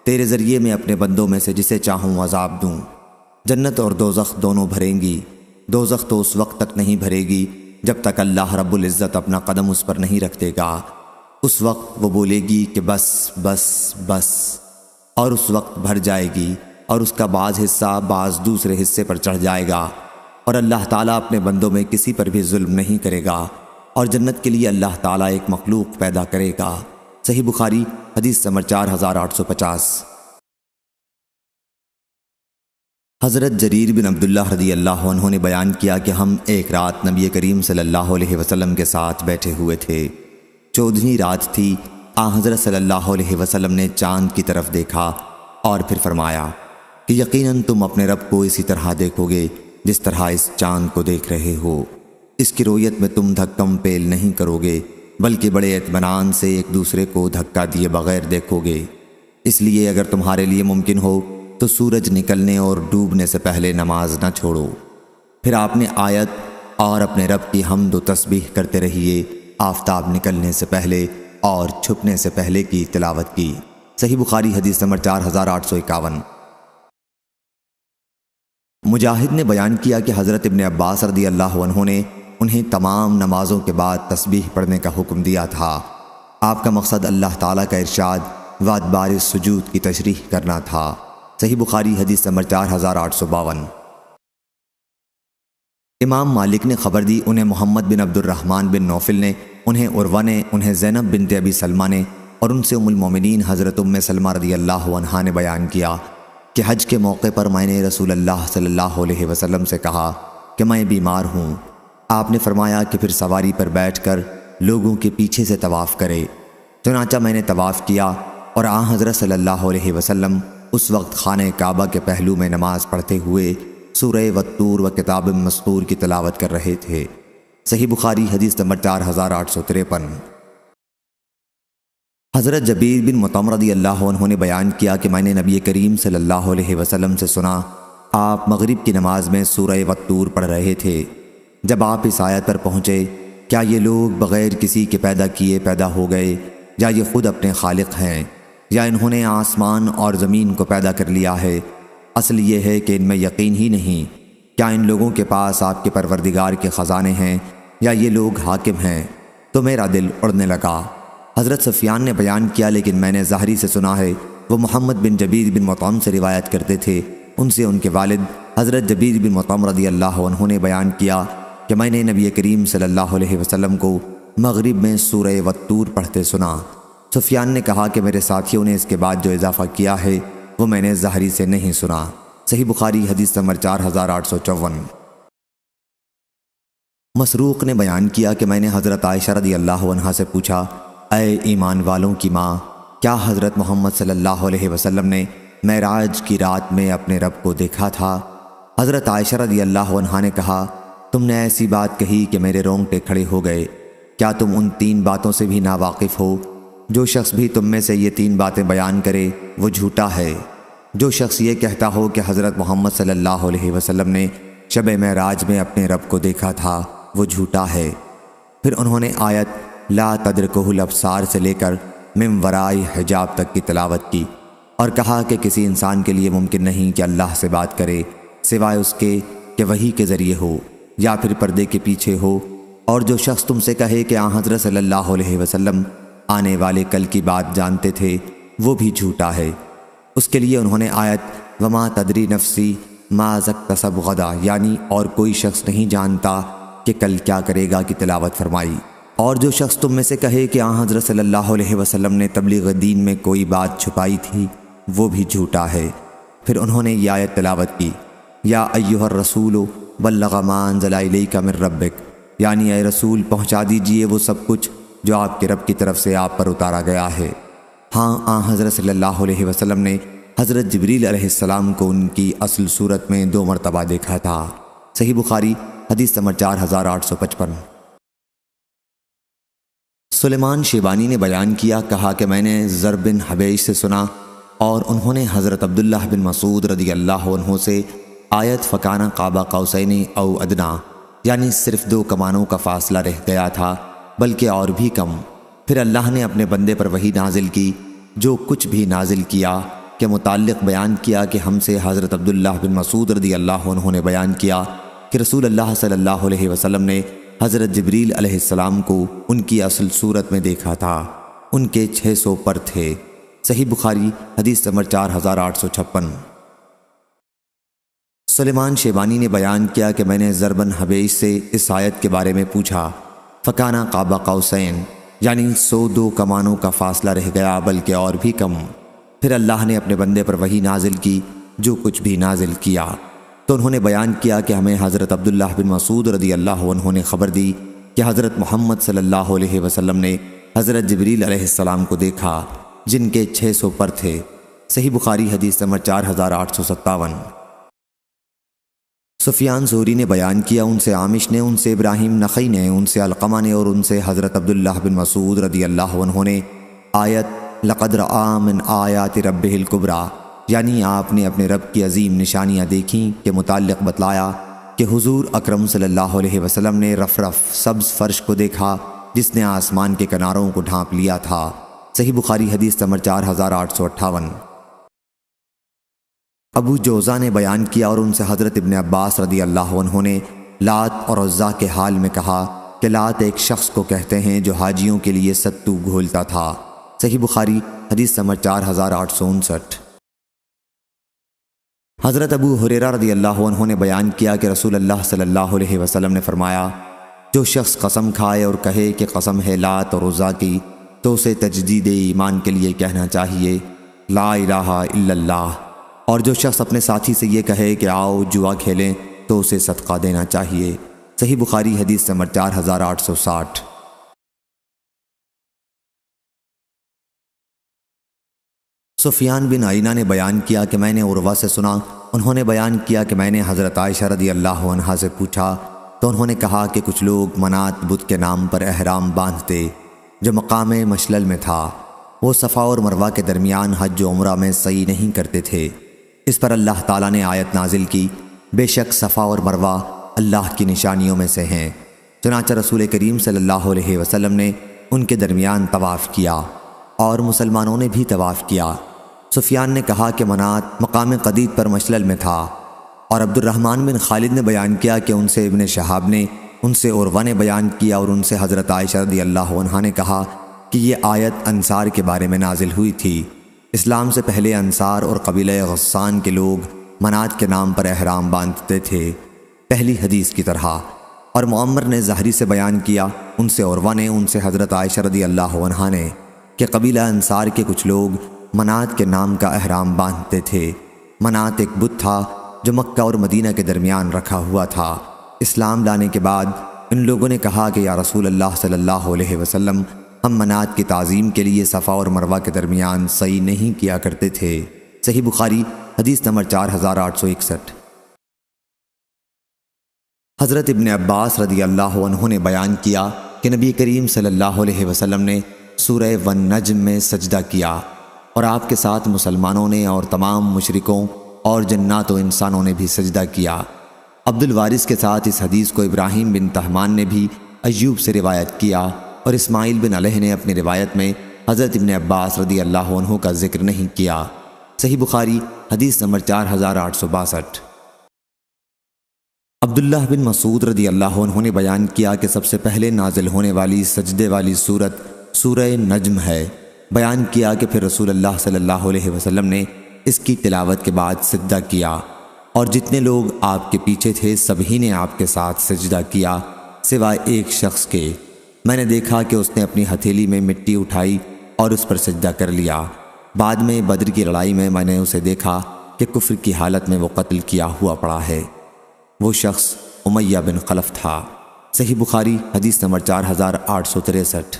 تیرے ذریعے میں اپنے بندوں میں سے جسے چاہوں عذاب دوں۔ جنت اور دوزخ دونوں بھریں گی، دوزخ تو اس وقت تک نہیں بھرے گی جب تک اللہ رب العزت اپنا قدم اس پر نہیں رکھ دے گا۔ اس وقت وہ بولے گی کہ بس بس بس، اور اس وقت بھر جائے گی اور اس کا بعض حصہ بعض دوسرے حصے پر چڑھ جائے گا، اور اللہ تعالیٰ اپنے بندوں میں کسی پر بھی ظلم نہیں کرے گا، اور جنت کے لیے اللہ تعالیٰ ایک مخلوق پیدا کرے گا۔ صحیح بخاری حدیث نمبر 4850۔ حضرت جریر بن عبداللہ رضی اللہ عنہ نے بیان کیا کہ ہم ایک رات نبی کریم صلی اللہ علیہ وسلم کے ساتھ بیٹھے ہوئے تھے۔ 14ویں رات تھی۔ حضرت صلی اللہ علیہ وسلم نے چاند کی طرف دیکھا اور پھر فرمایا کہ یقیناً تم اپنے رب کو اسی طرح دیکھو گے جس طرح اس چاند کو دیکھ رہے ہو۔ اس کی رویت میں تم دھکم پیل نہیں کرو گے، بلکہ بڑے اطمینان سے ایک دوسرے کو دھکا دیے بغیر دیکھو گے۔ اس لیے اگر تمہارے لیے ممکن ہو تو سورج نکلنے اور ڈوبنے سے پہلے نماز نہ چھوڑو۔ پھر آپ نے آیت اور اپنے رب کی حمد و تسبیح کرتے رہیے آفتاب نکلنے سے پہلے اور چھپنے سے پہلے کی تلاوت کی۔ صحیح بخاری حدیث نمبر 4851۔ مجاہد نے بیان کیا کہ حضرت ابن عباس رضی اللہ عنہ نے انہیں تمام نمازوں کے بعد تسبیح پڑھنے کا حکم دیا تھا۔ آپ کا مقصد اللہ تعالیٰ کا ارشاد و ادبار السجود کی تشریح کرنا تھا۔ صحیح بخاری حدیث نمبر 4852۔ امام مالک نے خبر دی، انہیں محمد بن عبد الرحمن بن نوفل نے، انہیں عروہ نے، انہیں زینب بنت ابی سلمہ نے، اور ان سے ام المومنین حضرت ام سلمہ رضی اللہ عنہا نے بیان کیا کہ حج کے موقع پر میں نے رسول اللہ صلی اللہ علیہ وسلم سے کہا کہ میں بیمار ہوں۔ آپ نے فرمایا کہ پھر سواری پر بیٹھ کر لوگوں کے پیچھے سے طواف کرے۔ چنانچہ میں نے طواف کیا اور حضرت صلی اللہ علیہ وسلم اس وقت خانہ کعبہ کے پہلو میں نماز پڑھتے ہوئے سورہ والطور و کتاب مسطور کی تلاوت کر رہے تھے۔ صحیح بخاری حدیث نمبر 4853۔ حضرت جبیر بن مطعم رضی اللہ عنہ نے بیان کیا کہ میں نے نبی کریم صلی اللہ علیہ وسلم سے سنا آپ مغرب کی نماز میں سورہ والطور پڑھ رہے تھے۔ جب آپ اس آیت پر پہنچے، کیا یہ لوگ بغیر کسی کے پیدا کیے پیدا ہو گئے، یا یہ خود اپنے خالق ہیں، یا انہوں نے آسمان اور زمین کو پیدا کر لیا ہے؟ اصل یہ ہے کہ ان میں یقین ہی نہیں۔ کیا ان لوگوں کے پاس آپ کے پروردگار کے خزانے ہیں، یا یہ لوگ حاکم ہیں؟ تو میرا دل اڑنے لگا۔ حضرت سفیان نے بیان کیا لیکن میں نے ظاہری سے سنا ہے، وہ محمد بن جبیر بن مطعم سے روایت کرتے تھے، ان سے ان کے والد حضرت جبیر بن مطعم رضی اللہ عنہ نے بیان کیا کہ میں نے نبی کریم صلی اللہ علیہ وسلم کو مغرب میں سورہ والطور پڑھتے سنا۔ سفیان نے کہا کہ میرے ساتھیوں نے اس کے بعد جو اضافہ کیا ہے وہ میں نے زہری سے نہیں سنا۔ صحیح بخاری حدیث نمبر 4854۔ مسروق نے بیان کیا کہ میں نے حضرت عائشہ رضی اللہ عنہا سے پوچھا، اے ایمان والوں کی ماں، کیا حضرت محمد صلی اللہ علیہ وسلم نے معراج کی رات میں اپنے رب کو دیکھا تھا؟ حضرت عائشہ رضی اللہ عنہا نے کہا، تم نے ایسی بات کہی کہ میرے رونگٹے کھڑے ہو گئے۔ کیا تم ان 3 باتوں سے بھی ناواقف ہو؟ جو شخص بھی تم میں سے یہ 3 باتیں بیان کرے وہ جھوٹا ہے۔ جو شخص یہ کہتا ہو کہ حضرت محمد صلی اللہ علیہ وسلم نے شب معراج میں اپنے رب کو دیکھا تھا وہ جھوٹا ہے۔ پھر انہوں نے آیت لا تدرکہ الابصار سے لے کر من وراء حجاب تک کی تلاوت کی اور کہا کہ کسی انسان کے لیے ممکن نہیں کہ اللہ سے بات کرے سوائے اس کے کہ وحی کے ذریعے ہو یا پھر پردے کے پیچھے ہو، اور جو شخص تم سے کہے کہ آن حضرت صلی اللہ علیہ وسلم آنے والے کل کی بات جانتے تھے وہ بھی جھوٹا ہے۔ اس کے لیے انہوں نے آیت وما تدری نفسی ما اکتسب غدا یعنی اور کوئی شخص نہیں جانتا کہ کل کیا کرے گا کی تلاوت فرمائی۔ اور جو شخص تم میں سے کہے کہ آن حضرت صلی اللہ علیہ وسلم نے تبلیغ دین میں کوئی بات چھپائی تھی وہ بھی جھوٹا ہے۔ پھر انہوں نے یہ آیت تلاوت کی یا ایھا الرسول بلغ ما انزل الیک من ربک یعنی اے رسول پہنچا دیجئے وہ سب کچھ جو آپ کے رب کی طرف سے آپ پر اتارا گیا ہے۔ ہاں آن حضرت صلی اللہ علیہ وسلم نے حضرت جبریل علیہ السلام کو ان کی اصل صورت میں 2 مرتبہ دیکھا تھا۔ صحیح بخاری حدیث نمبر 4855۔ سلیمان شیبانی نے بیان کیا، کہا کہ میں نے زر بن حبیش سے سنا اور انہوں نے حضرت عبداللہ بن مسعود رضی اللہ عنہ سے آیت فکانہ قاب قوسین او ادنا یعنی صرف 2 کمانوں کا فاصلہ رہ گیا تھا بلکہ اور بھی کم۔ پھر اللہ نے اپنے بندے پر وحی نازل کی، جو کچھ بھی نازل کیا کے متعلق بیان کیا کہ ہم سے حضرت عبداللہ بن مسعود رضی اللہ عنہ نے بیان کیا کہ رسول اللہ صلی اللہ علیہ وسلم نے حضرت جبریل علیہ السلام کو ان کی اصل صورت میں دیکھا تھا، ان کے 600 پر تھے۔ صحیح بخاری حدیث نمبر 4856۔ سلیمان شیبانی نے بیان کیا کہ میں نے زر بن حبیش سے اس آیت کے بارے میں پوچھا، فکانہ قاب قوسین یعنی 102 کمانوں کا فاصلہ رہ گیا بلکہ اور بھی کم۔ پھر اللہ نے اپنے بندے پر وحی نازل کی، جو کچھ بھی نازل کیا تو انہوں نے بیان کیا کہ ہمیں حضرت عبداللہ بن مسعود رضی اللہ عنہ نے خبر دی کہ حضرت محمد صلی اللہ علیہ وسلم نے حضرت جبریل علیہ السلام کو دیکھا جن کے 600 پر تھے۔ صحیح بخاری حدیث نمبر 4857۔ سفیان زہری نے بیان کیا، ان سے عامش نے، ان سے ابراہیم نخعی نے، ان سے علقمہ نے اور ان سے حضرت عبداللہ بن مسعود رضی اللہ عنہ نے آیت لقد رأى من آیات ربہ الکبریٰ یعنی آپ نے اپنے رب کی عظیم نشانیاں دیکھیں کے متعلق بتلایا کہ حضور اکرم صلی اللہ علیہ وسلم نے رف رف سبز فرش کو دیکھا جس نے آسمان کے کناروں کو ڈھانپ لیا تھا۔ صحیح بخاری حدیث نمبر 4858۔ ابو جوزہ نے بیان کیا اور ان سے حضرت ابن عباس رضی اللہ عنہ نے لات اور عزا کے حال میں کہا کہ لات ایک شخص کو کہتے ہیں جو حاجیوں کے لیے ستو گھولتا تھا۔ صحیح بخاری حدیث نمبر 4859۔ حضرت ابو ہریرہ رضی اللہ عنہ نے بیان کیا کہ رسول اللہ صلی اللہ علیہ وسلم نے فرمایا، جو شخص قسم کھائے اور کہے کہ قسم ہے لات اور عزا کی تو اسے تجدید ایمان کے لیے کہنا چاہیے لا الہ الا اللہ، اور جو شخص اپنے ساتھی سے یہ کہے کہ آؤ جوا کھیلیں تو اسے صدقہ دینا چاہیے۔ صحیح بخاری حدیث نمبر 4860۔ سفیان بن عینہ نے بیان کیا کہ میں نے عروہ سے سنا، انہوں نے بیان کیا کہ میں نے حضرت عائشہ رضی اللہ عنہا سے پوچھا تو انہوں نے کہا کہ کچھ لوگ منات بت کے نام پر احرام باندھتے جو مقام مشلل میں تھا، وہ صفا اور مروہ کے درمیان حج و عمرہ میں سعی نہیں کرتے تھے۔ اس پر اللہ تعالیٰ نے آیت نازل کی، بے شک صفا اور مروہ اللہ کی نشانیوں میں سے ہیں، چنانچہ رسول کریم صلی اللہ علیہ وسلم نے ان کے درمیان طواف کیا اور مسلمانوں نے بھی طواف کیا۔ سفیان نے کہا کہ منات مقام قدید پر مشلل میں تھا، اور عبد الرحمن بن خالد نے بیان کیا کہ ان سے ابن شہاب نے، ان سے عروہ نے بیان کیا اور ان سے حضرت عائشہ رضی اللہ عنہا نے کہا کہ یہ آیت انصار کے بارے میں نازل ہوئی تھی۔ اسلام سے پہلے انصار اور قبیلہ غسان کے لوگ منات کے نام پر احرام باندھتے تھے، پہلی حدیث کی طرح۔ اور معمر نے زہری سے بیان کیا، ان سے عروہ نے، ان سے حضرت عائشہ رضی اللہ عنہا نے کہ قبیلہ انصار کے کچھ لوگ منات کے نام کا احرام باندھتے تھے۔ منات ایک بت تھا جو مکہ اور مدینہ کے درمیان رکھا ہوا تھا۔ اسلام لانے کے بعد ان لوگوں نے کہا کہ یا رسول اللہ صلی اللہ علیہ وسلم، ہم منات کی تعظیم کے لیے صفا اور مروہ کے درمیان سعی نہیں کیا کرتے تھے۔ صحیح بخاری حدیث نمبر 4861۔ حضرت ابن عباس رضی اللہ عنہ نے بیان کیا کہ نبی کریم صلی اللہ علیہ وسلم نے سورہ والنجم میں سجدہ کیا اور آپ کے ساتھ مسلمانوں نے اور تمام مشرکوں اور جنات و انسانوں نے بھی سجدہ کیا۔ عبد الوارث کے ساتھ اس حدیث کو ابراہیم بن طہمان نے بھی ایوب سے روایت کیا اور اسماعیل بن علیہ نے اپنی روایت میں حضرت ابن عباس رضی اللہ عنہ کا ذکر نہیں کیا۔ صحیح بخاری حدیث نمبر 4862۔ عبداللہ بن مسعود رضی اللہ عنہ نے بیان کیا کہ سب سے پہلے نازل ہونے والی سجدے والی سورت سورہ نجم ہے۔ بیان کیا کہ پھر رسول اللہ صلی اللہ علیہ وسلم نے اس کی تلاوت کے بعد سجدہ کیا اور جتنے لوگ آپ کے پیچھے تھے سبھی نے آپ کے ساتھ سجدہ کیا سوائے ایک شخص کے۔ میں نے دیکھا کہ اس نے اپنی ہتھیلی میں مٹی اٹھائی اور اس پر سجدہ کر لیا۔ بعد میں بدر کی لڑائی میں نے اسے دیکھا کہ کفر کی حالت میں وہ قتل کیا ہوا پڑا ہے۔ وہ شخص امیہ بن خلف تھا۔ صحیح بخاری حدیث نمبر 4863۔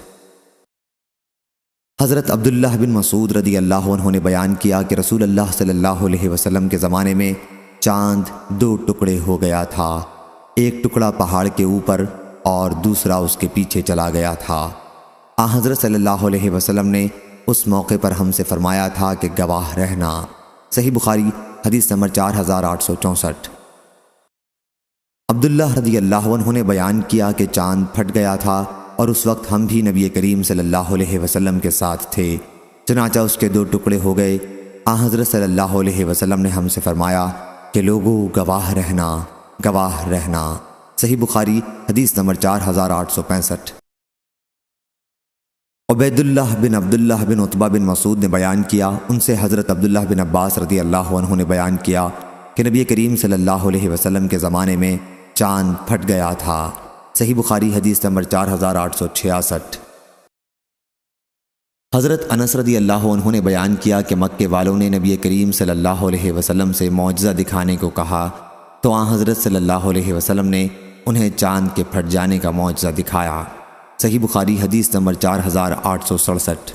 حضرت عبداللہ بن مسعود رضی اللہ عنہ نے بیان کیا کہ رسول اللہ صلی اللہ علیہ وسلم کے زمانے میں چاند 2 ٹکڑے ہو گیا تھا، ایک ٹکڑا پہاڑ کے اوپر اور دوسرا اس کے پیچھے چلا گیا تھا۔ حضرت صلی اللہ علیہ وسلم نے اس موقع پر ہم سے فرمایا تھا کہ گواہ رہنا۔ صحیح بخاری حدیث نمبر 4864۔ عبداللہ رضی اللہ عنہ نے بیان کیا کہ چاند پھٹ گیا تھا اور اس وقت ہم بھی نبی کریم صلی اللہ علیہ وسلم کے ساتھ تھے، چنانچہ اس کے 2 ٹکڑے ہو گئے۔ حضرت صلی اللہ علیہ وسلم نے ہم سے فرمایا کہ لوگوں گواہ رہنا، گواہ رہنا۔ صحیح بخاری حدیث نمبر 4865۔ عبیداللہ بن عبداللہ بن عتبہ بن مسعود نے بیان کیا، ان سے حضرت عبداللہ بن عباس رضی اللہ عنہ نے بیان کیا کہ نبی کریم صلی اللہ علیہ وسلم کے زمانے میں چاند پھٹ گیا تھا۔ صحیح بخاری حدیث نمبر 4866۔ حضرت انس رضی اللہ عنہ نے بیان کیا کہ مکے والوں نے نبی کریم صلی اللہ علیہ وسلم سے معجزہ دکھانے کو کہا تو حضرت صلی اللہ علیہ وسلم نے انہیں چاند کے پھٹ جانے کا معجزہ دکھایا۔ صحیح بخاری حدیث نمبر 4867۔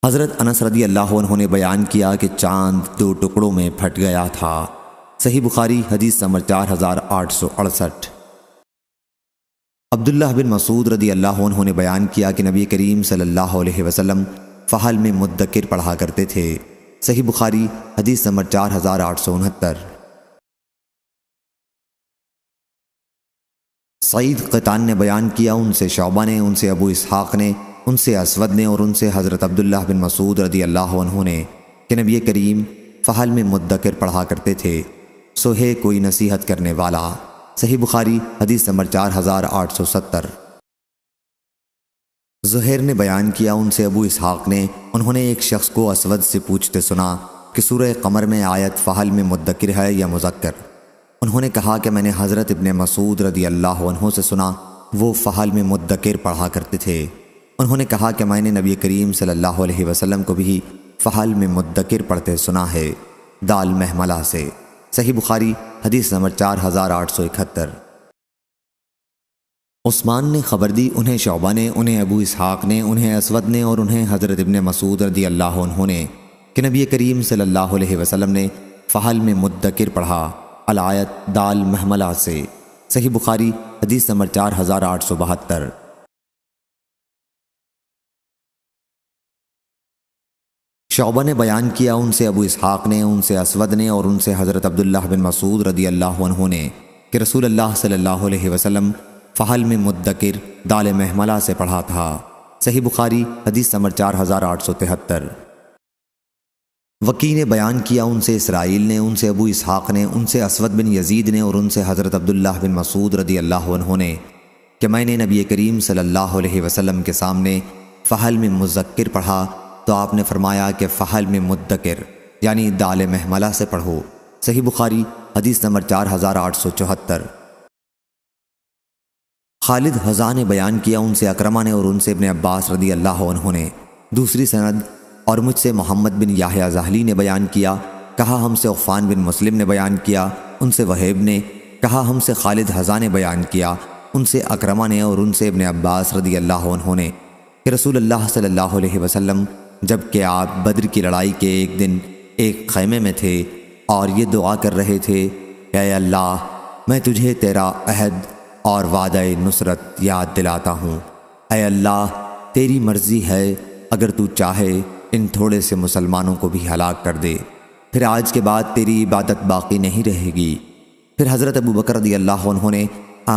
حضرت انس رضی اللہ عنہ نے بیان کیا کہ چاند 2 ٹکڑوں میں پھٹ گیا تھا۔ صحیح بخاری حدیث نمبر 4868۔ عبداللہ بن مسعود رضی اللہ عنہ نے بیان کیا کہ نبی کریم صلی اللہ علیہ وسلم فحل میں مدکر پڑھا کرتے تھے۔ صحیح بخاری حدیث نمبر 4869۔ سعید قطان نے بیان کیا، ان سے شعبہ نے، ان سے ابو اسحاق نے، ان سے اسود نے اور ان سے حضرت عبداللہ بن مسعود رضی اللہ عنہ نے کہ نبی کریم فحل میں مدکر پڑھا کرتے تھے، سو ہے کوئی نصیحت کرنے والا۔ صحیح بخاری حدیث نمبر 4870۔ زہیر نے بیان کیا، ان سے ابو اسحاق نے، انہوں نے ایک شخص کو اسود سے پوچھتے سنا کہ سورہ قمر میں آیت فحل میں مدکر ہے یا مذکر؟ انہوں نے کہا کہ میں نے حضرت ابن مسعود رضی اللہ عنہ سے سنا، وہ فحل میں مدکر پڑھا کرتے تھے۔ انہوں نے کہا کہ میں نے نبی کریم صلی اللہ علیہ وسلم کو بھی فحل میں مدکر پڑھتے سنا ہے، دال محملہ سے۔ صحیح بخاری حدیث نمبر 4871۔ عثمان نے خبر دی، انہیں شعبہ نے، انہیں ابو اسحاق نے، انہیں اسود نے اور انہیں حضرت ابن مسعود رضی اللہ عنہ نے کہ نبی کریم صلی اللہ علیہ وسلم نے فحل میں مدکر پڑھا، الآیت دال محملہ سے۔ صحیح بخاری حدیث نمبر 4872۔ شعبہ نے بیان کیا، ان سے ابو اسحاق نے، ان سے اسود نے اور ان سے حضرت عبداللہ بن مسعود رضی اللہ عنہ نے کہ رسول اللہ صلی اللہ علیہ وسلم فحل میں مدکر دال محملہ سے پڑھا تھا۔ صحیح بخاری حدیث نمبر 4873۔ وکی نے بیان کیا، ان سے اسرائیل نے، ان سے ابو اسحاق نے، ان سے اسود بن یزید نے اور ان سے حضرت عبداللہ بن مسعود رضی اللہ عنہ نے کہ میں نے نبی کریم صلی اللہ علیہ وسلم کے سامنے فحل میں مذکر پڑھا تو آپ نے فرمایا کہ فحل میں مدکر یعنی دال محملہ سے پڑھو۔ صحیح بخاری حدیث نمبر 4874۔ خالد حذا نے بیان کیا ان سے اکرمہ نے اور ان سے ابن عباس رضی اللہ عنہ نے دوسری سند، اور مجھ سے محمد بن یحییٰ ذہلی نے بیان کیا، کہا ہم سے عفان بن مسلم نے بیان کیا، ان سے وہیب نے، کہا ہم سے خالد حذا نے بیان کیا، ان سے اکرمہ نے اور ان سے ابن عباس رضی اللہ عنہ نے کہ رسول اللہ صلی اللہ علیہ وسلم جب کہ آپ بدر کی لڑائی کے ایک دن ایک خیمے میں تھے اور یہ دعا کر رہے تھے کہ اے اللہ میں تجھے تیرا عہد اور وعدہ نصرت یاد دلاتا ہوں، اے اللہ تیری مرضی ہے، اگر تو چاہے ان تھوڑے سے مسلمانوں کو بھی ہلاک کر دے، پھر آج کے بعد تیری عبادت باقی نہیں رہے گی۔ پھر حضرت ابو بکر رضی اللہ عنہ نے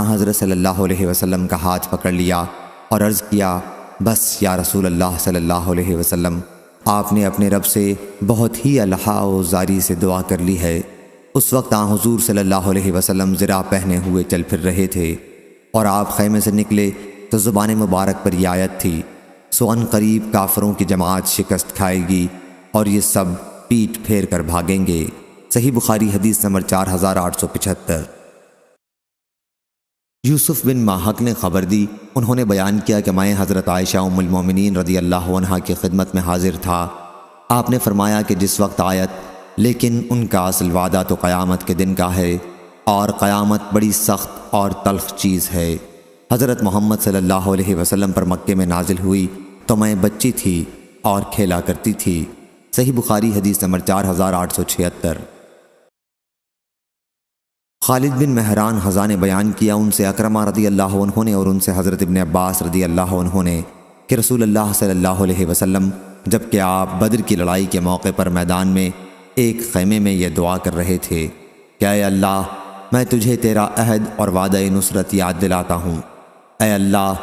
حضرت صلی اللہ علیہ وسلم کا ہاتھ پکڑ لیا اور عرض کیا، بس یا رسول اللہ صلی اللہ علیہ وسلم، آپ نے اپنے رب سے بہت ہی الحاح و زاری سے دعا کر لی ہے۔ اس وقت حضور صلی اللہ علیہ وسلم زرہ پہنے ہوئے چل پھر رہے تھے اور آپ خیمے سے نکلے تو زبان مبارک پر یہ آیت تھی، سو ان قریب کافروں کی جماعت شکست کھائے گی اور یہ سب پیٹ پھیر کر بھاگیں گے۔ صحیح بخاری حدیث نمبر 4875۔ یوسف بن ماہک نے خبر دی، انہوں نے بیان کیا کہ میں حضرت عائشہ ام المومنین رضی اللہ عنہا کی خدمت میں حاضر تھا۔ آپ نے فرمایا کہ جس وقت آیت لیکن ان کا اصل وعدہ تو قیامت کے دن کا ہے اور قیامت بڑی سخت اور تلخ چیز ہے، حضرت محمد صلی اللہ علیہ وسلم پر مکے میں نازل ہوئی تو میں بچی تھی اور کھیلا کرتی تھی۔ صحیح بخاری حدیث نمبر 4876۔ خالد بن مہران حذا نے بیان کیا ان سے اکرمہ رضی اللہ عنہ نے اور ان سے حضرت ابن عباس رضی اللہ عنہ نے کہ رسول اللہ صلی اللہ علیہ وسلم جب کہ آپ بدر کی لڑائی کے موقع پر میدان میں ایک خیمے میں یہ دعا کر رہے تھے کہ اے اللہ میں تجھے تیرا عہد اور وعدہ نصرت یاد دلاتا ہوں، اے اللہ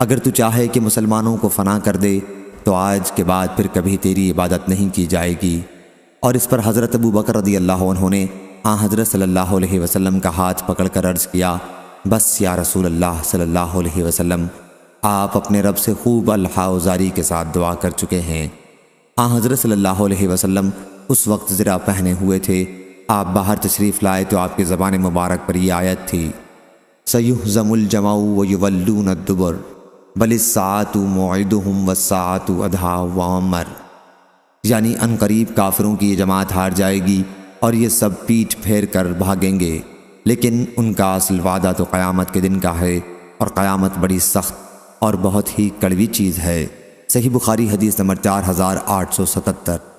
اگر تو چاہے کہ مسلمانوں کو فنا کر دے تو آج کے بعد پھر کبھی تیری عبادت نہیں کی جائے گی۔ اور اس پر حضرت ابو بکر رضی اللہ عنہ نے حضرت صلی اللہ علیہ وسلم کا ہاتھ پکڑ کر عرض کیا، بس یا رسول اللہ صلی اللہ علیہ وسلم، آپ اپنے رب سے خوب الحاح و زاری کے ساتھ دعا کر چکے ہیں۔ حضرت صلی اللہ علیہ وسلم اس وقت زرہ پہنے ہوئے تھے، آپ باہر تشریف لائے تو آپ کی زبان مبارک پر یہ آیت تھی، سَيُهْزَمُ الْجَمْعُ وَيُوَلُّونَ الدُّبُرَ بَلِ السَّاعَةُ مَوْعِدُهُمْ وَالسَّاعَةُ أَدْهَىٰ وَأَمَرُ، یعنی ان قریب کافروں کی یہ جماعت ہار جائے گی اور یہ سب پیٹ پھیر کر بھاگیں گے، لیکن ان کا اصل وعدہ تو قیامت کے دن کا ہے اور قیامت بڑی سخت اور بہت ہی کڑوی چیز ہے۔ صحیح بخاری حدیث نمبر 4877۔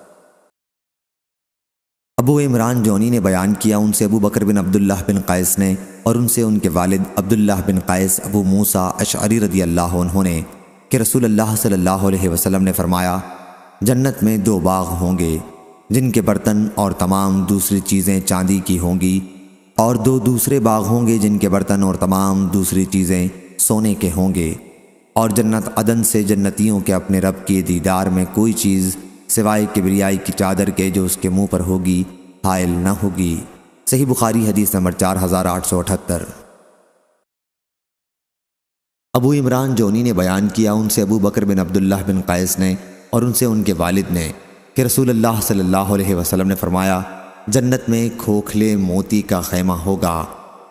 ابو عمران جونی نے بیان کیا ان سے ابو بکر بن عبداللہ بن قیس نے اور ان سے ان کے والد عبداللہ بن قیس ابو موسیٰ اشعری رضی اللہ عنہ نے کہ رسول اللہ صلی اللہ علیہ وسلم نے فرمایا، جنت میں 2 باغ ہوں گے جن کے برتن اور تمام دوسری چیزیں چاندی کی ہوں گی، اور 2 دوسرے باغ ہوں گے جن کے برتن اور تمام دوسری چیزیں سونے کے ہوں گے، اور جنت عدن سے جنتیوں کے اپنے رب کے دیدار میں کوئی چیز سوائے کبریائی کی چادر کے جو اس کے منہ پر ہوگی حائل نہ ہوگی۔ صحیح بخاری حدیث نمبر 4878۔ ابو عمران جونی نے بیان کیا ان سے ابو بکر بن عبداللہ بن قیس نے اور ان سے ان کے والد نے کہ رسول اللہ صلی اللہ علیہ وسلم نے فرمایا، جنت میں کھوکھلے موتی کا خیمہ ہوگا،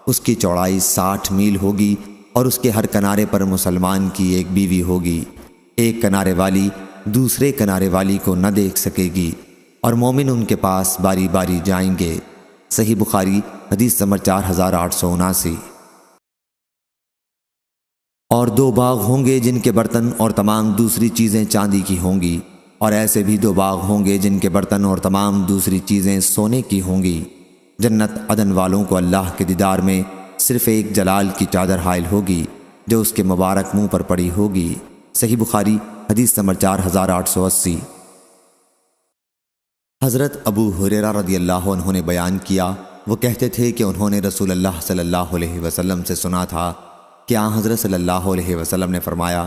اس کی چوڑائی 60 میل ہوگی اور اس کے ہر کنارے پر مسلمان کی ایک بیوی ہوگی، ایک کنارے والی دوسرے کنارے والی کو نہ دیکھ سکے گی اور مومن ان کے پاس باری باری جائیں گے۔ صحیح بخاری حدیث نمبر 4879۔ اور 2 باغ ہوں گے جن کے برتن اور تمام دوسری چیزیں چاندی کی ہوں گی، اور ایسے بھی 2 باغ ہوں گے جن کے برتن اور تمام دوسری چیزیں سونے کی ہوں گی۔ جنت عدن والوں کو اللہ کے دیدار میں صرف ایک جلال کی چادر حائل ہوگی جو اس کے مبارک منہ پر پڑی ہوگی۔ صحیح بخاری حدیث نمبر 4880۔ حضرت ابو ہریرہ رضی اللہ عنہ نے بیان کیا، وہ کہتے تھے کہ انہوں نے رسول اللہ صلی اللہ علیہ وسلم سے سنا تھا کہ حضرت صلی اللہ علیہ وسلم نے فرمایا،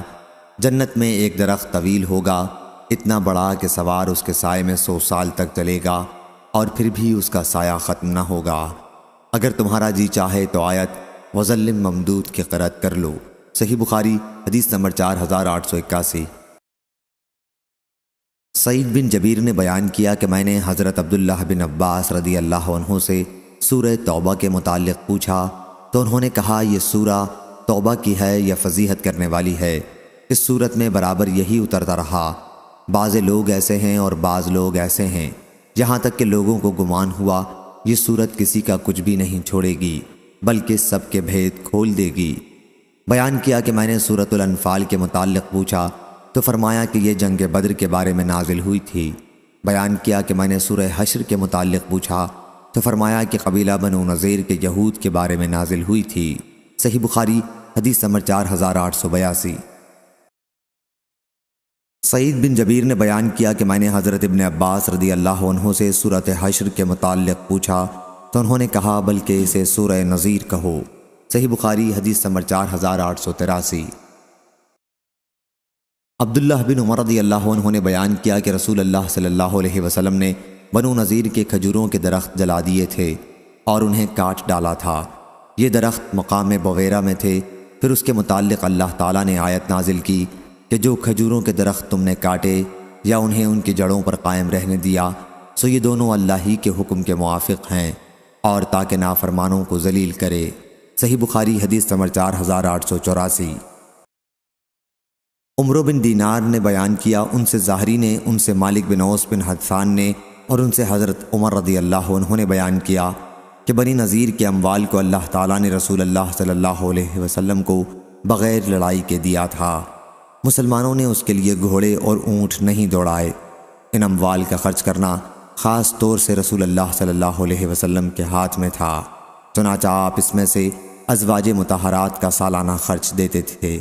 جنت میں ایک درخت طویل ہوگا، اتنا بڑا کہ سوار اس کے سائے میں 100 سال تک چلے گا اور پھر بھی اس کا سایہ ختم نہ ہوگا۔ اگر تمہارا جی چاہے تو آیت وَظِلٍّ مَمْدُودٍ کی قرأت کر لو۔ صحیح بخاری حدیث نمبر 4881۔ سعید بن جبیر نے بیان کیا کہ میں نے حضرت عبداللہ بن عباس رضی اللہ عنہ سے سورہ توبہ کے متعلق پوچھا تو انہوں نے کہا، یہ سورہ توبہ کی ہے یا فضیحت کرنے والی ہے۔ اس صورت میں برابر یہی اترتا رہا۔ بعض لوگ ایسے ہیں اور بعض لوگ ایسے ہیں، یہاں تک کہ لوگوں کو گمان ہوا یہ صورت کسی کا کچھ بھی نہیں چھوڑے گی بلکہ سب کے بھید کھول دے گی۔ بیان کیا کہ میں نے سورۃ الانفال کے متعلق پوچھا تو فرمایا کہ یہ جنگ بدر کے بارے میں نازل ہوئی تھی۔ بیان کیا کہ میں نے سورہ حشر کے متعلق پوچھا تو فرمایا کہ قبیلہ بنو نذیر کے یہود کے بارے میں نازل ہوئی تھی۔ صحیح بخاری حدیث نمبر 4882۔ سعید بن جبیر نے بیان کیا کہ میں نے حضرت ابن عباس رضی اللہ عنہ سے سورۃ حشر کے متعلق پوچھا تو انہوں نے کہا بلکہ اسے سورہ نذیر کہو۔ صحیح بخاری حدیث نمبر 4883۔ عبداللہ بن عمر رضی اللہ عنہ نے بیان کیا کہ رسول اللہ صلی اللہ علیہ وسلم نے بنو نذیر کے کھجوروں کے درخت جلا دیے تھے اور انہیں کاٹ ڈالا تھا۔ یہ درخت مقام بویرہ میں تھے۔ پھر اس کے متعلق اللہ تعالیٰ نے آیت نازل کی کہ جو کھجوروں کے درخت تم نے کاٹے یا انہیں ان کی جڑوں پر قائم رہنے دیا سو یہ دونوں اللہ ہی کے حکم کے موافق ہیں اور تاکہ نافرمانوں کو ذلیل کرے۔ صحیح بخاری حدیث نمبر 4884۔ عمرو بن دینار نے بیان کیا ان سے زہری نے، ان سے مالک بن اوس بن حدثان نے اور ان سے حضرت عمر رضی اللہ عنہ نے بیان کیا کہ بنی نذیر کے اموال کو اللہ تعالیٰ نے رسول اللہ صلی اللہ علیہ وسلم کو بغیر لڑائی کے دیا تھا۔ مسلمانوں نے اس کے لیے گھوڑے اور اونٹ نہیں دوڑائے۔ ان اموال کا خرچ کرنا خاص طور سے رسول اللہ صلی اللہ علیہ وسلم کے ہاتھ میں تھا، چنانچہ آپ اس میں سے ازواج مطہرات کا سالانہ خرچ دیتے تھے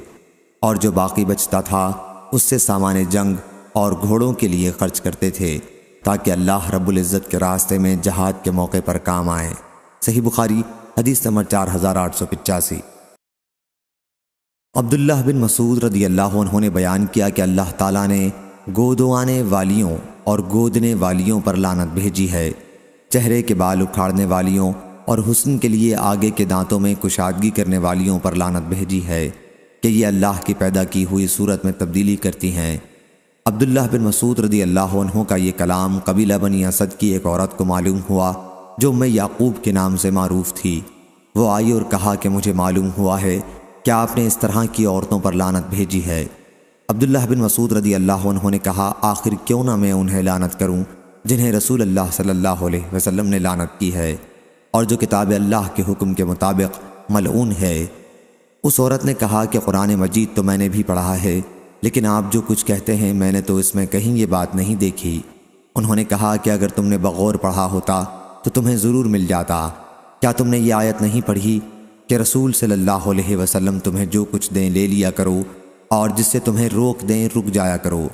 اور جو باقی بچتا تھا اس سے سامان جنگ اور گھوڑوں کے لیے خرچ کرتے تھے تاکہ اللہ رب العزت کے راستے میں جہاد کے موقع پر کام آئے۔ صحیح بخاری حدیث نمبر 4885۔ عبداللہ بن مسعود رضی اللہ عنہ نے بیان کیا کہ اللہ تعالیٰ نے گودوانے والیوں اور گودنے والیوں پر لعنت بھیجی ہے، چہرے کے بال اکھاڑنے والیوں اور حسن کے لیے آگے کے دانتوں میں کشادگی کرنے والیوں پر لعنت بھیجی ہے کہ یہ اللہ کی پیدا کی ہوئی صورت میں تبدیلی کرتی ہیں۔ عبداللہ بن مسعود رضی اللہ عنہ کا یہ کلام قبیلہ بنی اسد کی ایک عورت کو معلوم ہوا جو ام یعقوب کے نام سے معروف تھی۔ وہ آئی اور کہا کہ مجھے معلوم ہوا ہے کہ آپ نے اس طرح کی عورتوں پر لعنت بھیجی ہے۔ عبداللہ بن مسعود رضی اللہ عنہ نے کہا آخر کیوں نہ میں انہیں لعنت کروں جنہیں رسول اللہ صلی اللہ علیہ وسلم نے لعنت کی ہے اور جو کتاب اللہ کے حکم کے مطابق ملعون ہے۔ اس عورت نے کہا کہ قرآن مجید تو میں نے بھی پڑھا ہے لیکن آپ جو کچھ کہتے ہیں میں نے تو اس میں کہیں یہ بات نہیں دیکھی۔ انہوں نے کہا کہ اگر تم نے بغور پڑھا ہوتا تو تمہیں ضرور مل جاتا۔ کیا تم نے یہ آیت نہیں پڑھی کہ رسول صلی اللہ علیہ وسلم تمہیں جو کچھ دیں لے لیا کرو اور جس سے تمہیں روک دیں رک جایا کرو؟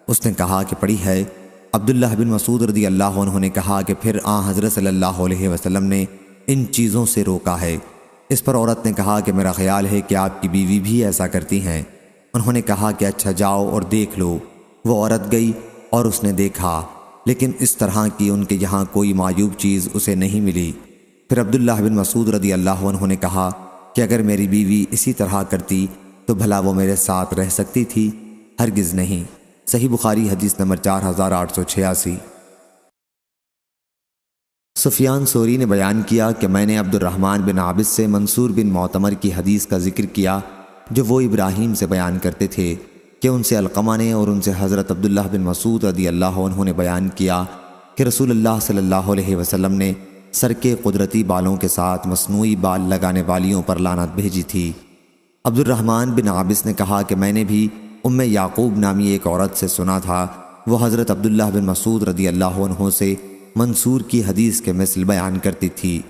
اس نے کہا کہ پڑھی ہے۔ عبداللہ بن مسعود رضی اللہ عنہ نے کہا کہ پھر حضرت صلی اللہ علیہ وسلم نے ان چیزوں سے روکا ہے۔ اس پر عورت نے کہا کہ میرا خیال ہے کہ آپ کی بیوی بھی ایسا کرتی ہیں۔ انہوں نے کہا کہ اچھا جاؤ اور دیکھ لو۔ وہ عورت گئی اور اس نے دیکھا لیکن اس طرح کی ان کے یہاں کوئی معیوب چیز اسے نہیں ملی۔ پھر عبداللہ بن مسعود رضی اللہ عنہ نے کہا کہ اگر میری بیوی اسی طرح کرتی تو بھلا وہ میرے ساتھ رہ سکتی تھی؟ ہرگز نہیں۔ صحیح بخاری حدیث نمبر 4886۔ سفیان ثوری نے بیان کیا کہ میں نے عبد الرحمن بن عابس سے منصور بن معتمر کی حدیث کا ذکر کیا جو وہ ابراہیم سے بیان کرتے تھے کہ ان سے علقمہ نے اور ان سے حضرت عبداللہ بن مسعود رضی اللہ عنہ نے بیان کیا کہ رسول اللہ صلی اللہ علیہ وسلم نے سر کے قدرتی بالوں کے ساتھ مصنوعی بال لگانے والیوں پر لعنت بھیجی تھی۔ عبد الرحمن بن عابس نے کہا کہ میں نے بھی ام یعقوب نامی ایک عورت سے سنا تھا، وہ حضرت عبداللہ بن مسعود رضی اللہ عنہ سے منصور کی حدیث کے مثل بیان کرتی تھی۔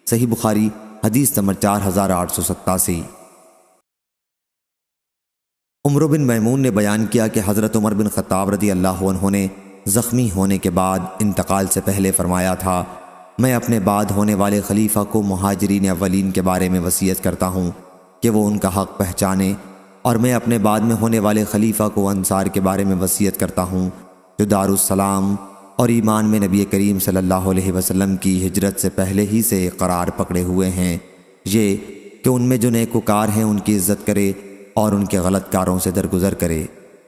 صحیح بخاری حدیث نمبر 4887۔ عمرو بن میمون نے بیان کیا کہ حضرت عمر بن خطاب رضی اللہ عنہ نے زخمی ہونے کے بعد انتقال سے پہلے فرمایا تھا میں اپنے بعد ہونے والے خلیفہ کو مہاجرین اولین کے بارے میں وصیت کرتا ہوں کہ وہ ان کا حق پہچانے، اور میں اپنے بعد میں ہونے والے خلیفہ کو انصار کے بارے میں وصیت کرتا ہوں جو دارالسلام اور ایمان میں نبی کریم صلی اللہ علیہ وسلم کی ہجرت سے پہلے ہی سے قرار پکڑے ہوئے ہیں، یہ کہ ان میں جو نیکوکار ہیں ان کی عزت کرے اور ان کے غلط کاروں سے درگزر کرے۔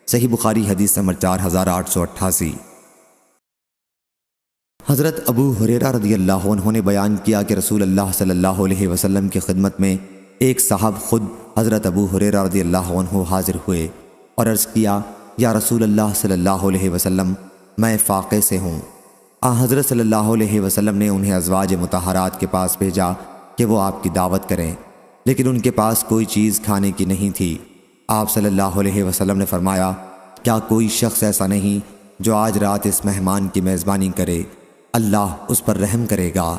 صحیح بخاری حدیث نمبر 4888۔ حضرت ابو ہریرہ رضی اللہ عنہ نے بیان کیا کہ رسول اللہ صلی اللہ علیہ وسلم کی خدمت میں ایک صاحب خود حضرت ابو ہریرہ رضی اللہ عنہ حاضر ہوئے اور عرض کیا، یا رسول اللہ صلی اللہ علیہ وسلم، میں فاقے سے ہوں۔ حضرت صلی اللہ علیہ وسلم نے انہیں ازواج مطہرات کے پاس بھیجا کہ وہ آپ کی دعوت کریں، لیکن ان کے پاس کوئی چیز کھانے کی نہیں تھی۔ آپ صلی اللہ علیہ وسلم نے فرمایا، کیا کوئی شخص ایسا نہیں جو آج رات اس مہمان کی میزبانی کرے؟ اللہ اس پر رحم کرے گا۔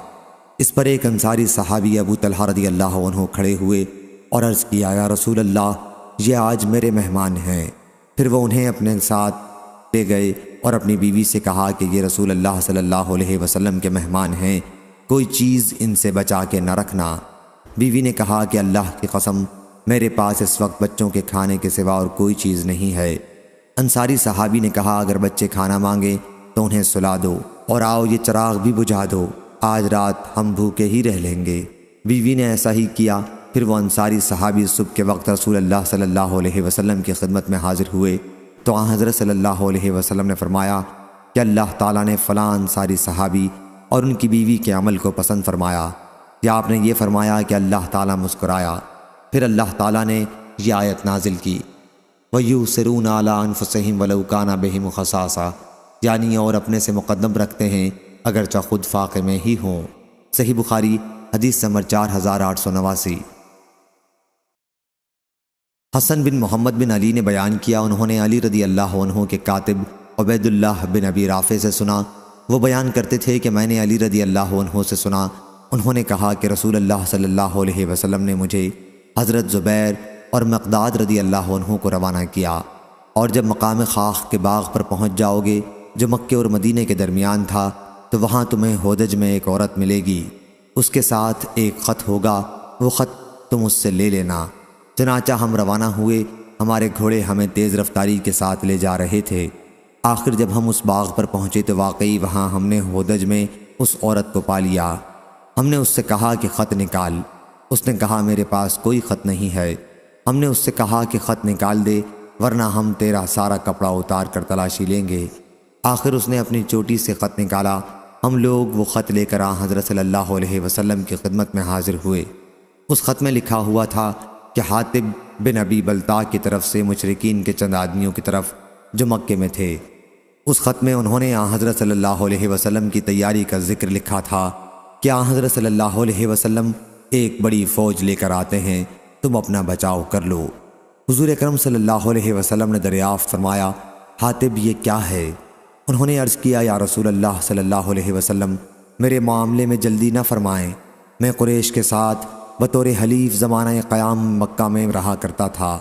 اس پر ایک انصاری صحابی ابو طلحہ رضی اللہ عنہ کھڑے ہوئے اور عرض کیا، یا رسول اللہ، یہ آج میرے مہمان ہیں۔ پھر وہ انہیں اپنے ساتھ لے گئے اور اپنی بیوی سے کہا کہ یہ رسول اللہ صلی اللہ علیہ وسلم کے مہمان ہیں، کوئی چیز ان سے بچا کے نہ رکھنا۔ بیوی نے کہا کہ اللہ کی قسم، میرے پاس اس وقت بچوں کے کھانے کے سوا اور کوئی چیز نہیں ہے۔ انصاری صحابی نے کہا، اگر بچے کھانا مانگے تو انہیں سلا دو اور آؤ یہ چراغ بھی بجھا دو، آج رات ہم بھوکے ہی رہ لیں گے۔ بیوی نے ایسا ہی کیا۔ پھر وہ انصاری صحابی صبح کے وقت رسول اللہ صلی اللہ علیہ وسلم کی خدمت میں حاضر ہوئے تو حضرت صلی اللہ علیہ وسلم نے فرمایا کہ اللہ تعالیٰ نے فلاں انصاری صحابی اور ان کی بیوی کے عمل کو پسند فرمایا۔ یا آپ نے یہ فرمایا کہ اللہ تعالیٰ مسکرایا۔ پھر اللہ تعالیٰ نے یہ آیت نازل کی، وَيُؤْثِرُونَ عَلَىٰ أَنفُسِهِمْ وَلَوْ كَانَ بِهِمْ خَصَاصَةٌ، یعنی اور اپنے سے مقدم رکھتے ہیں اگرچہ خود فاقے میں ہی ہوں۔ صحیح بخاری حدیث نمبر 4889۔ حسن بن محمد بن علی نے بیان کیا، انہوں نے علی رضی اللہ عنہ کے کاتب عبید اللہ بن ابی رافع سے سنا، وہ بیان کرتے تھے کہ میں نے علی رضی اللہ عنہ سے سنا، انہوں نے کہا کہ رسول اللہ صلی اللہ علیہ وسلم نے مجھے حضرت زبیر اور مقداد رضی اللہ عنہ کو روانہ کیا، اور جب مقام خاخ کے باغ پر پہنچ جاؤ گے جو مکے اور مدینے کے درمیان تھا تو وہاں تمہیں ہودج میں ایک عورت ملے گی، اس کے ساتھ ایک خط ہوگا، وہ خط تم اس سے لے لینا۔ چنانچہ ہم روانہ ہوئے، ہمارے گھوڑے ہمیں تیز رفتاری کے ساتھ لے جا رہے تھے۔ آخر جب ہم اس باغ پر پہنچے تو واقعی وہاں ہم نے ہودج میں اس عورت کو پا لیا۔ ہم نے اس سے کہا کہ خط نکال، اس نے کہا میرے پاس کوئی خط نہیں ہے۔ ہم نے اس سے کہا کہ خط نکال دے ورنہ ہم تیرا سارا کپڑا اتار کر تلاشی لیں گے۔ آخر اس نے اپنی چوٹی سے خط نکالا، ہم لوگ وہ خط لے کر حضرت صلی اللہ علیہ وسلم کی خدمت میں حاضر ہوئے۔ اس خط میں لکھا ہوا تھا کہ حاطب بن ابی بلتع کی طرف سے مشرکین کے چند آدمیوں کی طرف جو مکے میں تھے۔ اس خط میں انہوں نے حضرت صلی اللہ علیہ وسلم کی تیاری کا ذکر لکھا تھا کہ حضرت صلی اللہ علیہ وسلم ایک بڑی فوج لے کر آتے ہیں، تم اپنا بچاؤ کر لو۔ حضور اکرم صلی اللہ علیہ وسلم نے دریافت فرمایا، حاطب یہ کیا ہے؟ انہوں نے عرض کیا، یا رسول اللہ صلی اللہ علیہ وسلم، میرے معاملے میں جلدی نہ فرمائیں، میں قریش کے ساتھ بطور حلیف زمانہ قیام مکہ میں رہا کرتا تھا،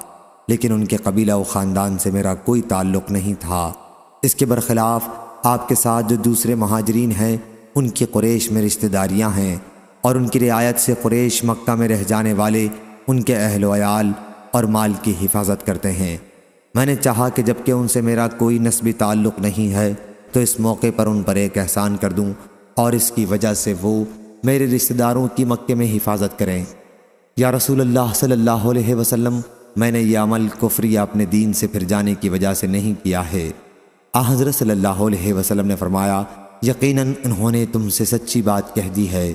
لیکن ان کے قبیلہ و خاندان سے میرا کوئی تعلق نہیں تھا۔ اس کے برخلاف آپ کے ساتھ جو دوسرے مہاجرین ہیں ان کی قریش میں رشتہ داریاں ہیں، اور ان کی رعایت سے قریش مکہ میں رہ جانے والے ان کے اہل و عیال اور مال کی حفاظت کرتے ہیں۔ میں نے چاہا کہ جبکہ ان سے میرا کوئی نسبی تعلق نہیں ہے تو اس موقع پر ان پر ایک احسان کر دوں اور اس کی وجہ سے وہ میرے رشتہ داروں کی مکے میں حفاظت کریں۔ یا رسول اللہ صلی اللہ علیہ وسلم، میں نے یہ عمل کفر یا اپنے دین سے پھر جانے کی وجہ سے نہیں کیا ہے۔ حضرت صلی اللہ علیہ وسلم نے فرمایا، یقیناً انہوں نے تم سے سچی بات کہہ دی ہے۔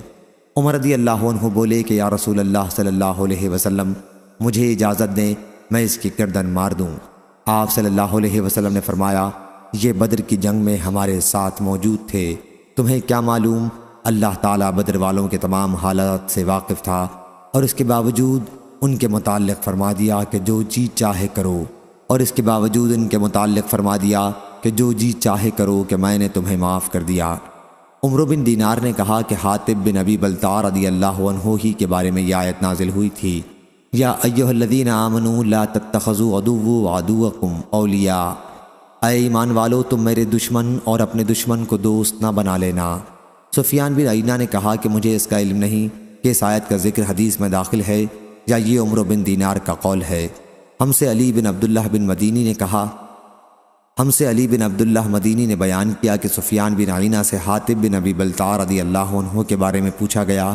عمر رضی اللہ عنہ بولے کہ یا رسول اللہ صلی اللہ علیہ وسلم، مجھے اجازت دیں میں اس کی گردن مار دوں۔ آپ صلی اللہ علیہ وسلم نے فرمایا، یہ بدر کی جنگ میں ہمارے ساتھ موجود تھے، تمہیں کیا معلوم؟ اللہ تعالیٰ بدر والوں کے تمام حالات سے واقف تھا، اور اس کے باوجود ان کے متعلق فرما دیا کہ جو جی چاہے کرو، اور اس کے باوجود ان کے متعلق فرما دیا کہ جو جی چاہے کرو کہ میں نے تمہیں معاف کر دیا۔ عمرو بن دینار نے کہا کہ حاطب بن ابی بلتع رضی اللہ عنہ ہی کے بارے میں یہ آیت نازل ہوئی تھی، یا ایھا الذین آمنوا لا تتخذوا عدوی وعدوکم اولیاء، اے ایمان والو تم میرے دشمن اور اپنے دشمن کو دوست نہ بنا لینا۔ سفیان بن عیینہ نے کہا کہ مجھے اس کا علم نہیں کہ اس آیت کا ذکر حدیث میں داخل ہے یا یہ عمرو بن دینار کا قول ہے۔ ہم سے علی بن عبداللہ مدینی نے بیان کیا کہ سفیان بن عیینہ سے حاطب بن ابی بلتع رضی اللہ عنہ کے بارے میں پوچھا گیا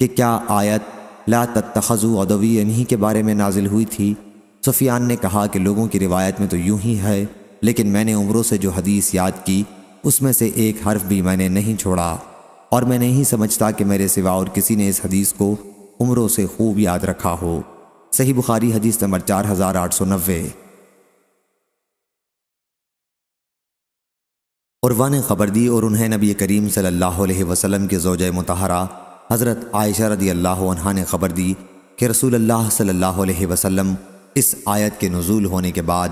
کہ کیا آیت لا تتخذوا عدوی انہی کے بارے میں نازل ہوئی تھی؟ سفیان نے کہا کہ لوگوں کی روایت میں تو یوں ہی ہے، لیکن میں نے عمرو سے جو حدیث یاد کی اس میں سے ایک حرف بھی میں نے نہیں چھوڑا، اور میں نہیں سمجھتا کہ میرے سوا اور کسی نے اس حدیث کو عمرو سے خوب یاد رکھا ہو۔ صحیح بخاری حدیث نمبر 4890۔ عروہ نے خبر دی اور انہیں نبی کریم صلی اللہ علیہ وسلم کے زوجہ مطہرہ حضرت عائشہ رضی اللہ عنہا نے خبر دی کہ رسول اللہ صلی اللہ علیہ وسلم اس آیت کے نزول ہونے کے بعد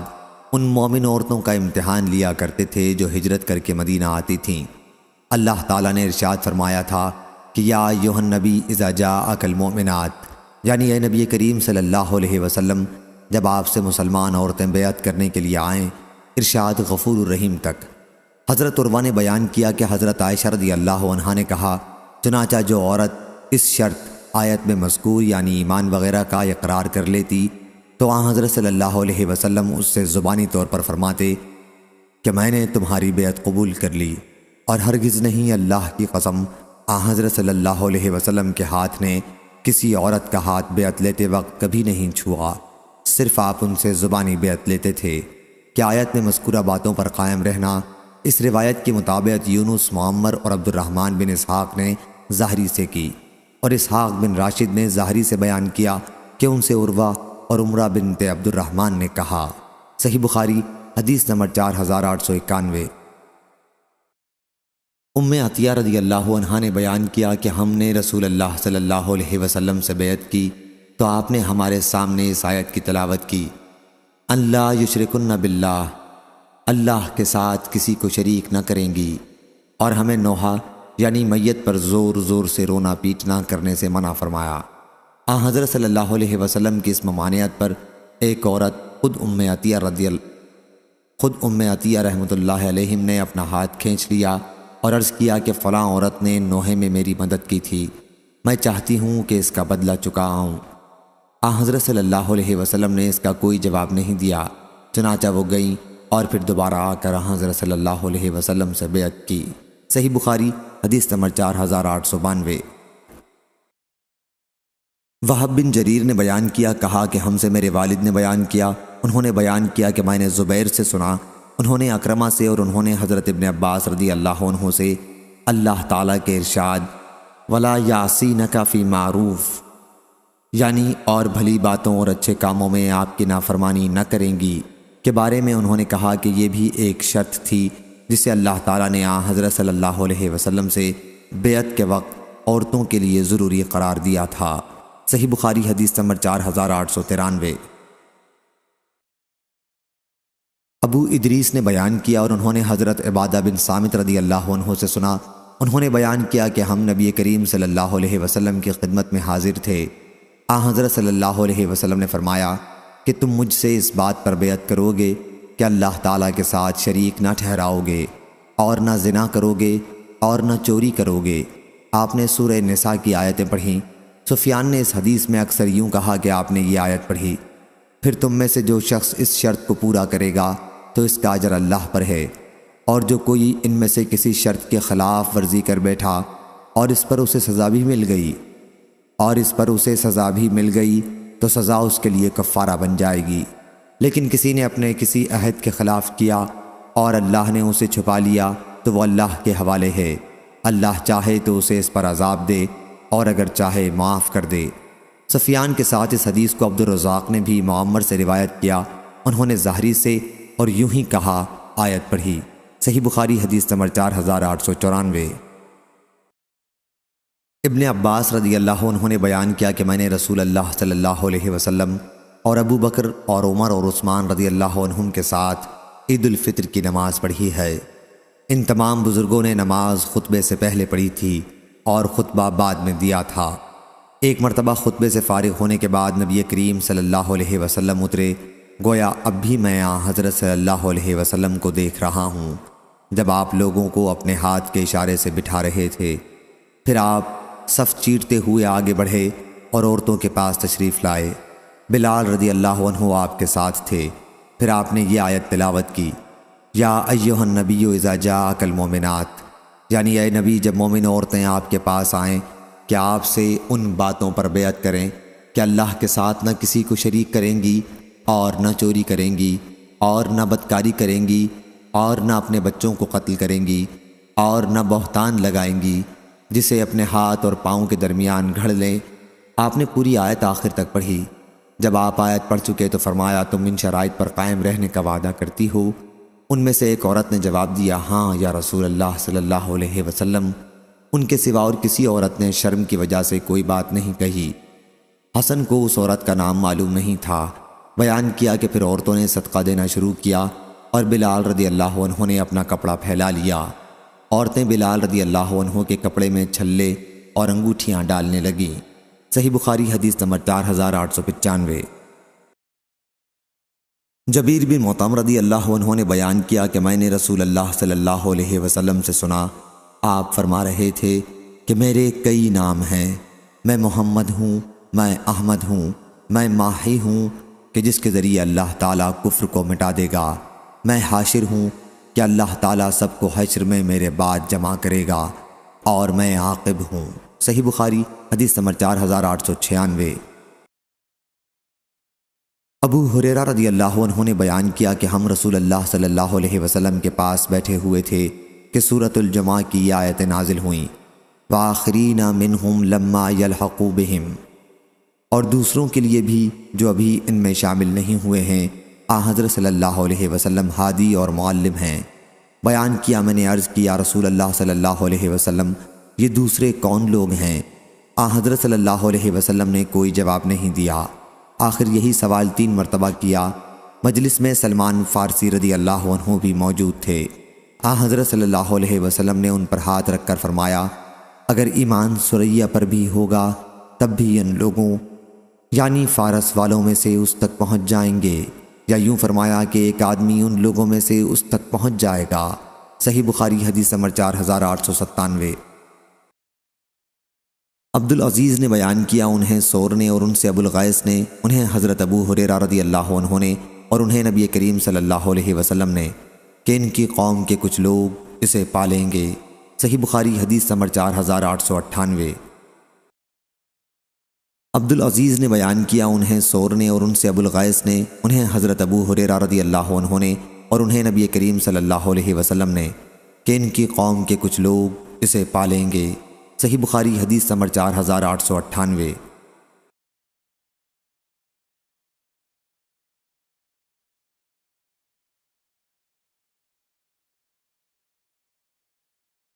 ان مومن عورتوں کا امتحان لیا کرتے تھے جو ہجرت کر کے مدینہ آتی تھیں۔ اللہ تعالیٰ نے ارشاد فرمایا تھا کہ یا ایھا النبی اذا جاءک المؤمنات، یعنی اے نبی کریم صلی اللہ علیہ وسلم جب آپ سے مسلمان عورتیں بیعت کرنے کے لیے آئیں، ارشاد غفور الرحیم تک۔ حضرت عروہ نے بیان کیا کہ حضرت عائشہ رضی اللہ عنہا نے کہا، چنانچہ جو عورت اس شرط آیت میں مذکور یعنی ایمان وغیرہ کا اقرار کر لیتی تو آن حضرت صلی اللہ علیہ وسلم اس سے زبانی طور پر فرماتے کہ میں نے تمہاری بیعت قبول کر لی، اور ہرگز نہیں، اللہ کی قسم، آن حضرت صلی اللہ علیہ وسلم کے ہاتھ نے کسی عورت کا ہاتھ بیعت لیتے وقت کبھی نہیں چھوا، صرف آپ ان سے زبانی بیعت لیتے تھے۔ کہ آیت میں مذکورہ باتوں پر قائم رہنا اس روایت کے مطابق یونس، معمر اور عبد الرحمن بن اسحاق نے ظاہری سے کی، اور اسحاق بن راشد نے ظاہری سے بیان کیا کہ ان سے عروہ اور عمرہ بنت عبد الرحمن نے کہا۔ صحیح بخاری حدیث نمبر 4891۔ ام عطیہ رضی اللہ عنہا نے بیان کیا کہ ہم نے رسول اللہ صلی اللہ علیہ وسلم سے بیعت کی تو آپ نے ہمارے سامنے اس آیت کی تلاوت کی، اللہ یشرکن باللہ، اللہ کے ساتھ کسی کو شریک نہ کریں گی، اور ہمیں نوحہ یعنی میت پر زور زور سے رونا پیٹنا کرنے سے منع فرمایا۔ حضرت صلی اللہ علیہ وسلم کی اس ممانعت پر ایک عورت خود ام عطیہ رحمۃ اللہ علیہم نے اپنا ہاتھ کھینچ لیا اور عرض کیا کہ فلاں عورت نے نوحے میں میری مدد کی تھی، میں چاہتی ہوں کہ اس کا بدلہ چکاؤں۔ حضرت صلی اللہ علیہ وسلم نے اس کا کوئی جواب نہیں دیا، چنانچہ وہ گئیں اور پھر دوبارہ آ کر حضرت صلی اللہ علیہ وسلم سے بیعت کی۔ صحیح بخاری حدیث نمبر 4892۔ وہب بن جریر نے بیان کیا، کہا کہ ہم سے میرے والد نے بیان کیا، انہوں نے بیان کیا کہ میں نے زبیر سے سنا، انہوں نے اکرمہ سے، اور انہوں نے حضرت ابن عباس رضی اللہ عنہ سے اللہ تعالیٰ کے ارشاد وَلَا يَعْصِينَكَ فِي مَعْرُوفٍ، یعنی اور بھلی باتوں اور اچھے کاموں میں آپ کی نافرمانی نہ کریں گی کے بارے میں انہوں نے کہا کہ یہ بھی ایک شرط تھی جسے اللہ تعالیٰ نے حضرت صلی اللہ علیہ وسلم سے بیعت کے وقت عورتوں کے لیے ضروری قرار دیا تھا۔ صحیح بخاری حدیث نمبر 4893۔ ابو ادریس نے بیان کیا اور انہوں نے حضرت عبادہ بن صامت رضی اللہ عنہ سے سنا، انہوں نے بیان کیا کہ ہم نبی کریم صلی اللہ علیہ وسلم کی خدمت میں حاضر تھے۔ حضرت صلی اللہ علیہ وسلم نے فرمایا کہ تم مجھ سے اس بات پر بیعت کرو گے کہ اللہ تعالیٰ کے ساتھ شریک نہ ٹھہراؤ گے، اور نہ زنا کرو گے، اور نہ چوری کرو گے۔ آپ نے سورہ نساء کی آیتیں پڑھیں۔ سفیان نے اس حدیث میں اکثر یوں کہا کہ آپ نے یہ آیت پڑھی، پھر تم میں سے جو شخص اس شرط کو پورا کرے گا تو اس کا اجر اللہ پر ہے، اور جو کوئی ان میں سے کسی شرط کے خلاف ورزی کر بیٹھا اور اس پر اسے سزا بھی مل گئی تو سزا اس کے لیے کفارہ بن جائے گی۔ لیکن کسی نے اپنے کسی عہد کے خلاف کیا اور اللہ نے اسے چھپا لیا تو وہ اللہ کے حوالے ہے، اللہ چاہے تو اسے اس پر عذاب دے اور اگر چاہے معاف کر دے۔ سفیان کے ساتھ اس حدیث کو عبد الرزاق نے بھی معمر سے روایت کیا، انہوں نے ظاہری سے اور یوں ہی کہا، آیت پڑھی۔ صحیح بخاری حدیث نمبر 4894۔ ابن عباس رضی اللہ عنہ نے بیان کیا کہ میں نے رسول اللہ صلی اللہ علیہ وسلم اور ابو بکر اور عمر اور عثمان رضی اللہ عنہم کے ساتھ عید الفطر کی نماز پڑھی ہے۔ ان تمام بزرگوں نے نماز خطبے سے پہلے پڑھی تھی اور خطبہ بعد میں دیا تھا۔ ایک مرتبہ خطبے سے فارغ ہونے کے بعد نبی کریم صلی اللہ علیہ وسلم اترے، گویا اب بھی میں حضرت صلی اللہ علیہ وسلم کو دیکھ رہا ہوں جب آپ لوگوں کو اپنے ہاتھ کے اشارے سے بٹھا رہے تھے۔ پھر آپ صف چیرتے ہوئے آگے بڑھے اور عورتوں کے پاس تشریف لائے۔ بلال رضی اللہ عنہ آپ کے ساتھ تھے۔ پھر آپ نے یہ آیت تلاوت کی، یا ایھا النبی اذا جاءک المؤمنات، یعنی اے نبی جب مومن عورتیں آپ کے پاس آئیں کہ آپ سے ان باتوں پر بیعت کریں کہ اللہ کے ساتھ نہ کسی کو شریک کریں گی، اور نہ چوری کریں گی، اور نہ بدکاری کریں گی، اور نہ اپنے بچوں کو قتل کریں گی، اور نہ بہتان لگائیں گی جسے اپنے ہاتھ اور پاؤں کے درمیان گھڑ لیں۔ آپ نے پوری آیت آخر تک پڑھی۔ جب آپ آیت پڑھ چکے تو فرمایا تم ان شرائط پر قائم رہنے کا وعدہ کرتی ہو؟ ان میں سے ایک عورت نے جواب دیا ہاں یا رسول اللہ صلی اللہ علیہ وسلم۔ ان کے سوا اور کسی عورت نے شرم کی وجہ سے کوئی بات نہیں کہی۔ حسن کو اس عورت کا نام معلوم نہیں تھا۔ بیان کیا کہ پھر عورتوں نے صدقہ دینا شروع کیا اور بلال رضی اللہ عنہ نے اپنا کپڑا پھیلا لیا۔ عورتیں بلال رضی اللہ عنہ کے کپڑے میں چھلے اور انگوٹھیاں ڈالنے لگیں۔ صحیح بخاری حدیث نمبر 4895۔ جبیر بن مطعم رضی اللہ عنہ نے بیان کیا کہ میں نے رسول اللہ صلی اللہ علیہ وسلم سے سنا، آپ فرما رہے تھے کہ میرے کئی نام ہیں، میں محمد ہوں، میں احمد ہوں، میں ماہی ہوں کہ جس کے ذریعے اللہ تعالیٰ کفر کو مٹا دے گا، میں حاشر ہوں کہ اللہ تعالیٰ سب کو حشر میں میرے بعد جمع کرے گا، اور میں عاقب ہوں۔ صحیح بخاری حدیث نمبر 4896۔ ابو ہریرہ رضی اللہ عنہ نے بیان کیا کہ ہم رسول اللہ صلی اللہ علیہ وسلم کے پاس بیٹھے ہوئے تھے کہ سورۃ الجمعہ کی یہ آیتیں نازل ہوئیں، وَآخِرِینَ مِنْهُمْ لَمَّا يَلْحَقُوا بِهِمْ، اور دوسروں کے لیے بھی جو ابھی ان میں شامل نہیں ہوئے ہیں حضرت صلی اللہ علیہ وسلم ہادی اور معلم ہیں۔ بیان کیا میں نے عرض کیا رسول اللہ صلی اللہ علیہ وسلم یہ دوسرے کون لوگ ہیں؟ حضرت صلی اللہ علیہ وسلم نے کوئی جواب نہیں دیا۔ آخر یہی سوال 3 مرتبہ کیا۔ مجلس میں سلمان فارسی رضی اللہ عنہ بھی موجود تھے۔ حضرت صلی اللہ علیہ وسلم نے ان پر ہاتھ رکھ کر فرمایا اگر ایمان سریہ پر بھی ہوگا تب بھی ان لوگوں یعنی فارس والوں میں سے اس تک پہنچ جائیں گے، یا یوں فرمایا کہ ایک آدمی ان لوگوں میں سے اس تک پہنچ جائے گا۔ صحیح بخاری حدیث نمبر 4897۔ عبدالعزیز نے بیان کیا انہیں سور نے اور ان سے ابو الغیث نے انہیں حضرت ابو ہریرہ رضی اللہ عنہ نے اور انہیں نبی کریم صلی اللہ علیہ وسلم نے کہ ان کی قوم کے کچھ لوگ اسے پالیں گے۔ صحیح بخاری حدیث نمبر 4898۔ عبدالعزیز نے بیان کیا انہیں سور نے اور ان سے ابو الغیث نے انہیں حضرت ابو ہریرہ رضی اللہ عنہ نے اور انہیں نبی کریم صلی اللہ علیہ وسلم نے کہ ان کی قوم کے کچھ لوگ اسے پالیں گے۔ صحیح بخاری حدیث نمبر 4898۔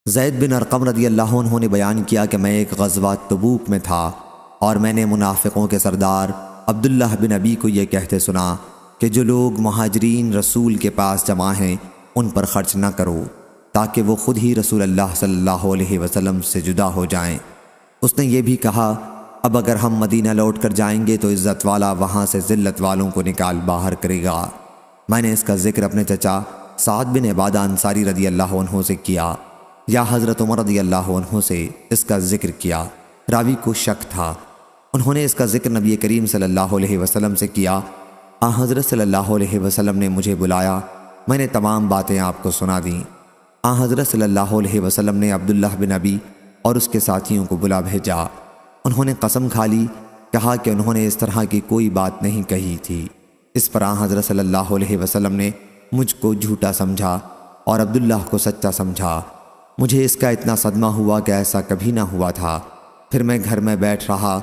زید بن ارقم رضی اللہ عنہ نے بیان کیا کہ میں ایک غزوہ تبوک میں تھا اور میں نے منافقوں کے سردار عبداللہ بن ابی کو یہ کہتے سنا کہ جو لوگ مہاجرین رسول کے پاس جمع ہیں ان پر خرچ نہ کرو تاکہ وہ خود ہی رسول اللہ صلی اللہ علیہ وسلم سے جدا ہو جائیں۔ اس نے یہ بھی کہا اب اگر ہم مدینہ لوٹ کر جائیں گے تو عزت والا وہاں سے ذلت والوں کو نکال باہر کرے گا۔ میں نے اس کا ذکر اپنے چچا سعد بن عبادہ انصاری رضی اللہ عنہ سے کیا یا حضرت عمر رضی اللہ عنہ سے اس کا ذکر کیا، راوی کو شک تھا۔ انہوں نے اس کا ذکر نبی کریم صلی اللہ علیہ وسلم سے کیا۔ حضرت صلی اللہ علیہ وسلم نے مجھے بلایا، میں نے تمام باتیں آپ کو سنا دیں۔ حضرت صلی اللہ علیہ وسلم نے عبداللہ بن ابی اور اس کے ساتھیوں کو بلا بھیجا۔ انہوں نے قسم کھا لی، کہا کہ انہوں نے اس طرح کی کوئی بات نہیں کہی تھی۔ اس پر حضرت صلی اللہ علیہ وسلم نے مجھ کو جھوٹا سمجھا اور عبداللہ کو سچا سمجھا۔ مجھے اس کا اتنا صدمہ ہوا کہ ایسا کبھی نہ ہوا تھا۔ پھر میں گھر میں بیٹھ رہا،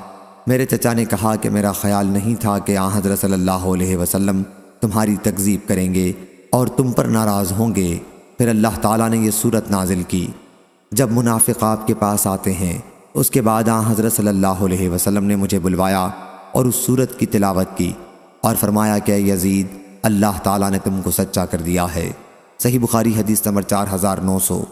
میرے چچا نے کہا کہ میرا خیال نہیں تھا کہ حضرت صلی اللہ علیہ وسلم تمہاری تکذیب کریں گے اور تم پر ناراض ہوں گے۔ پھر اللہ تعالیٰ نے یہ سورت نازل کی جب منافق آپ کے پاس آتے ہیں۔ اس کے بعد حضرت صلی اللہ علیہ وسلم نے مجھے بلوایا اور اس سورت کی تلاوت کی اور فرمایا کہ اے یزید اللہ تعالیٰ نے تم کو سچا کر دیا ہے۔ صحیح بخاری حدیث نمبر 4900۔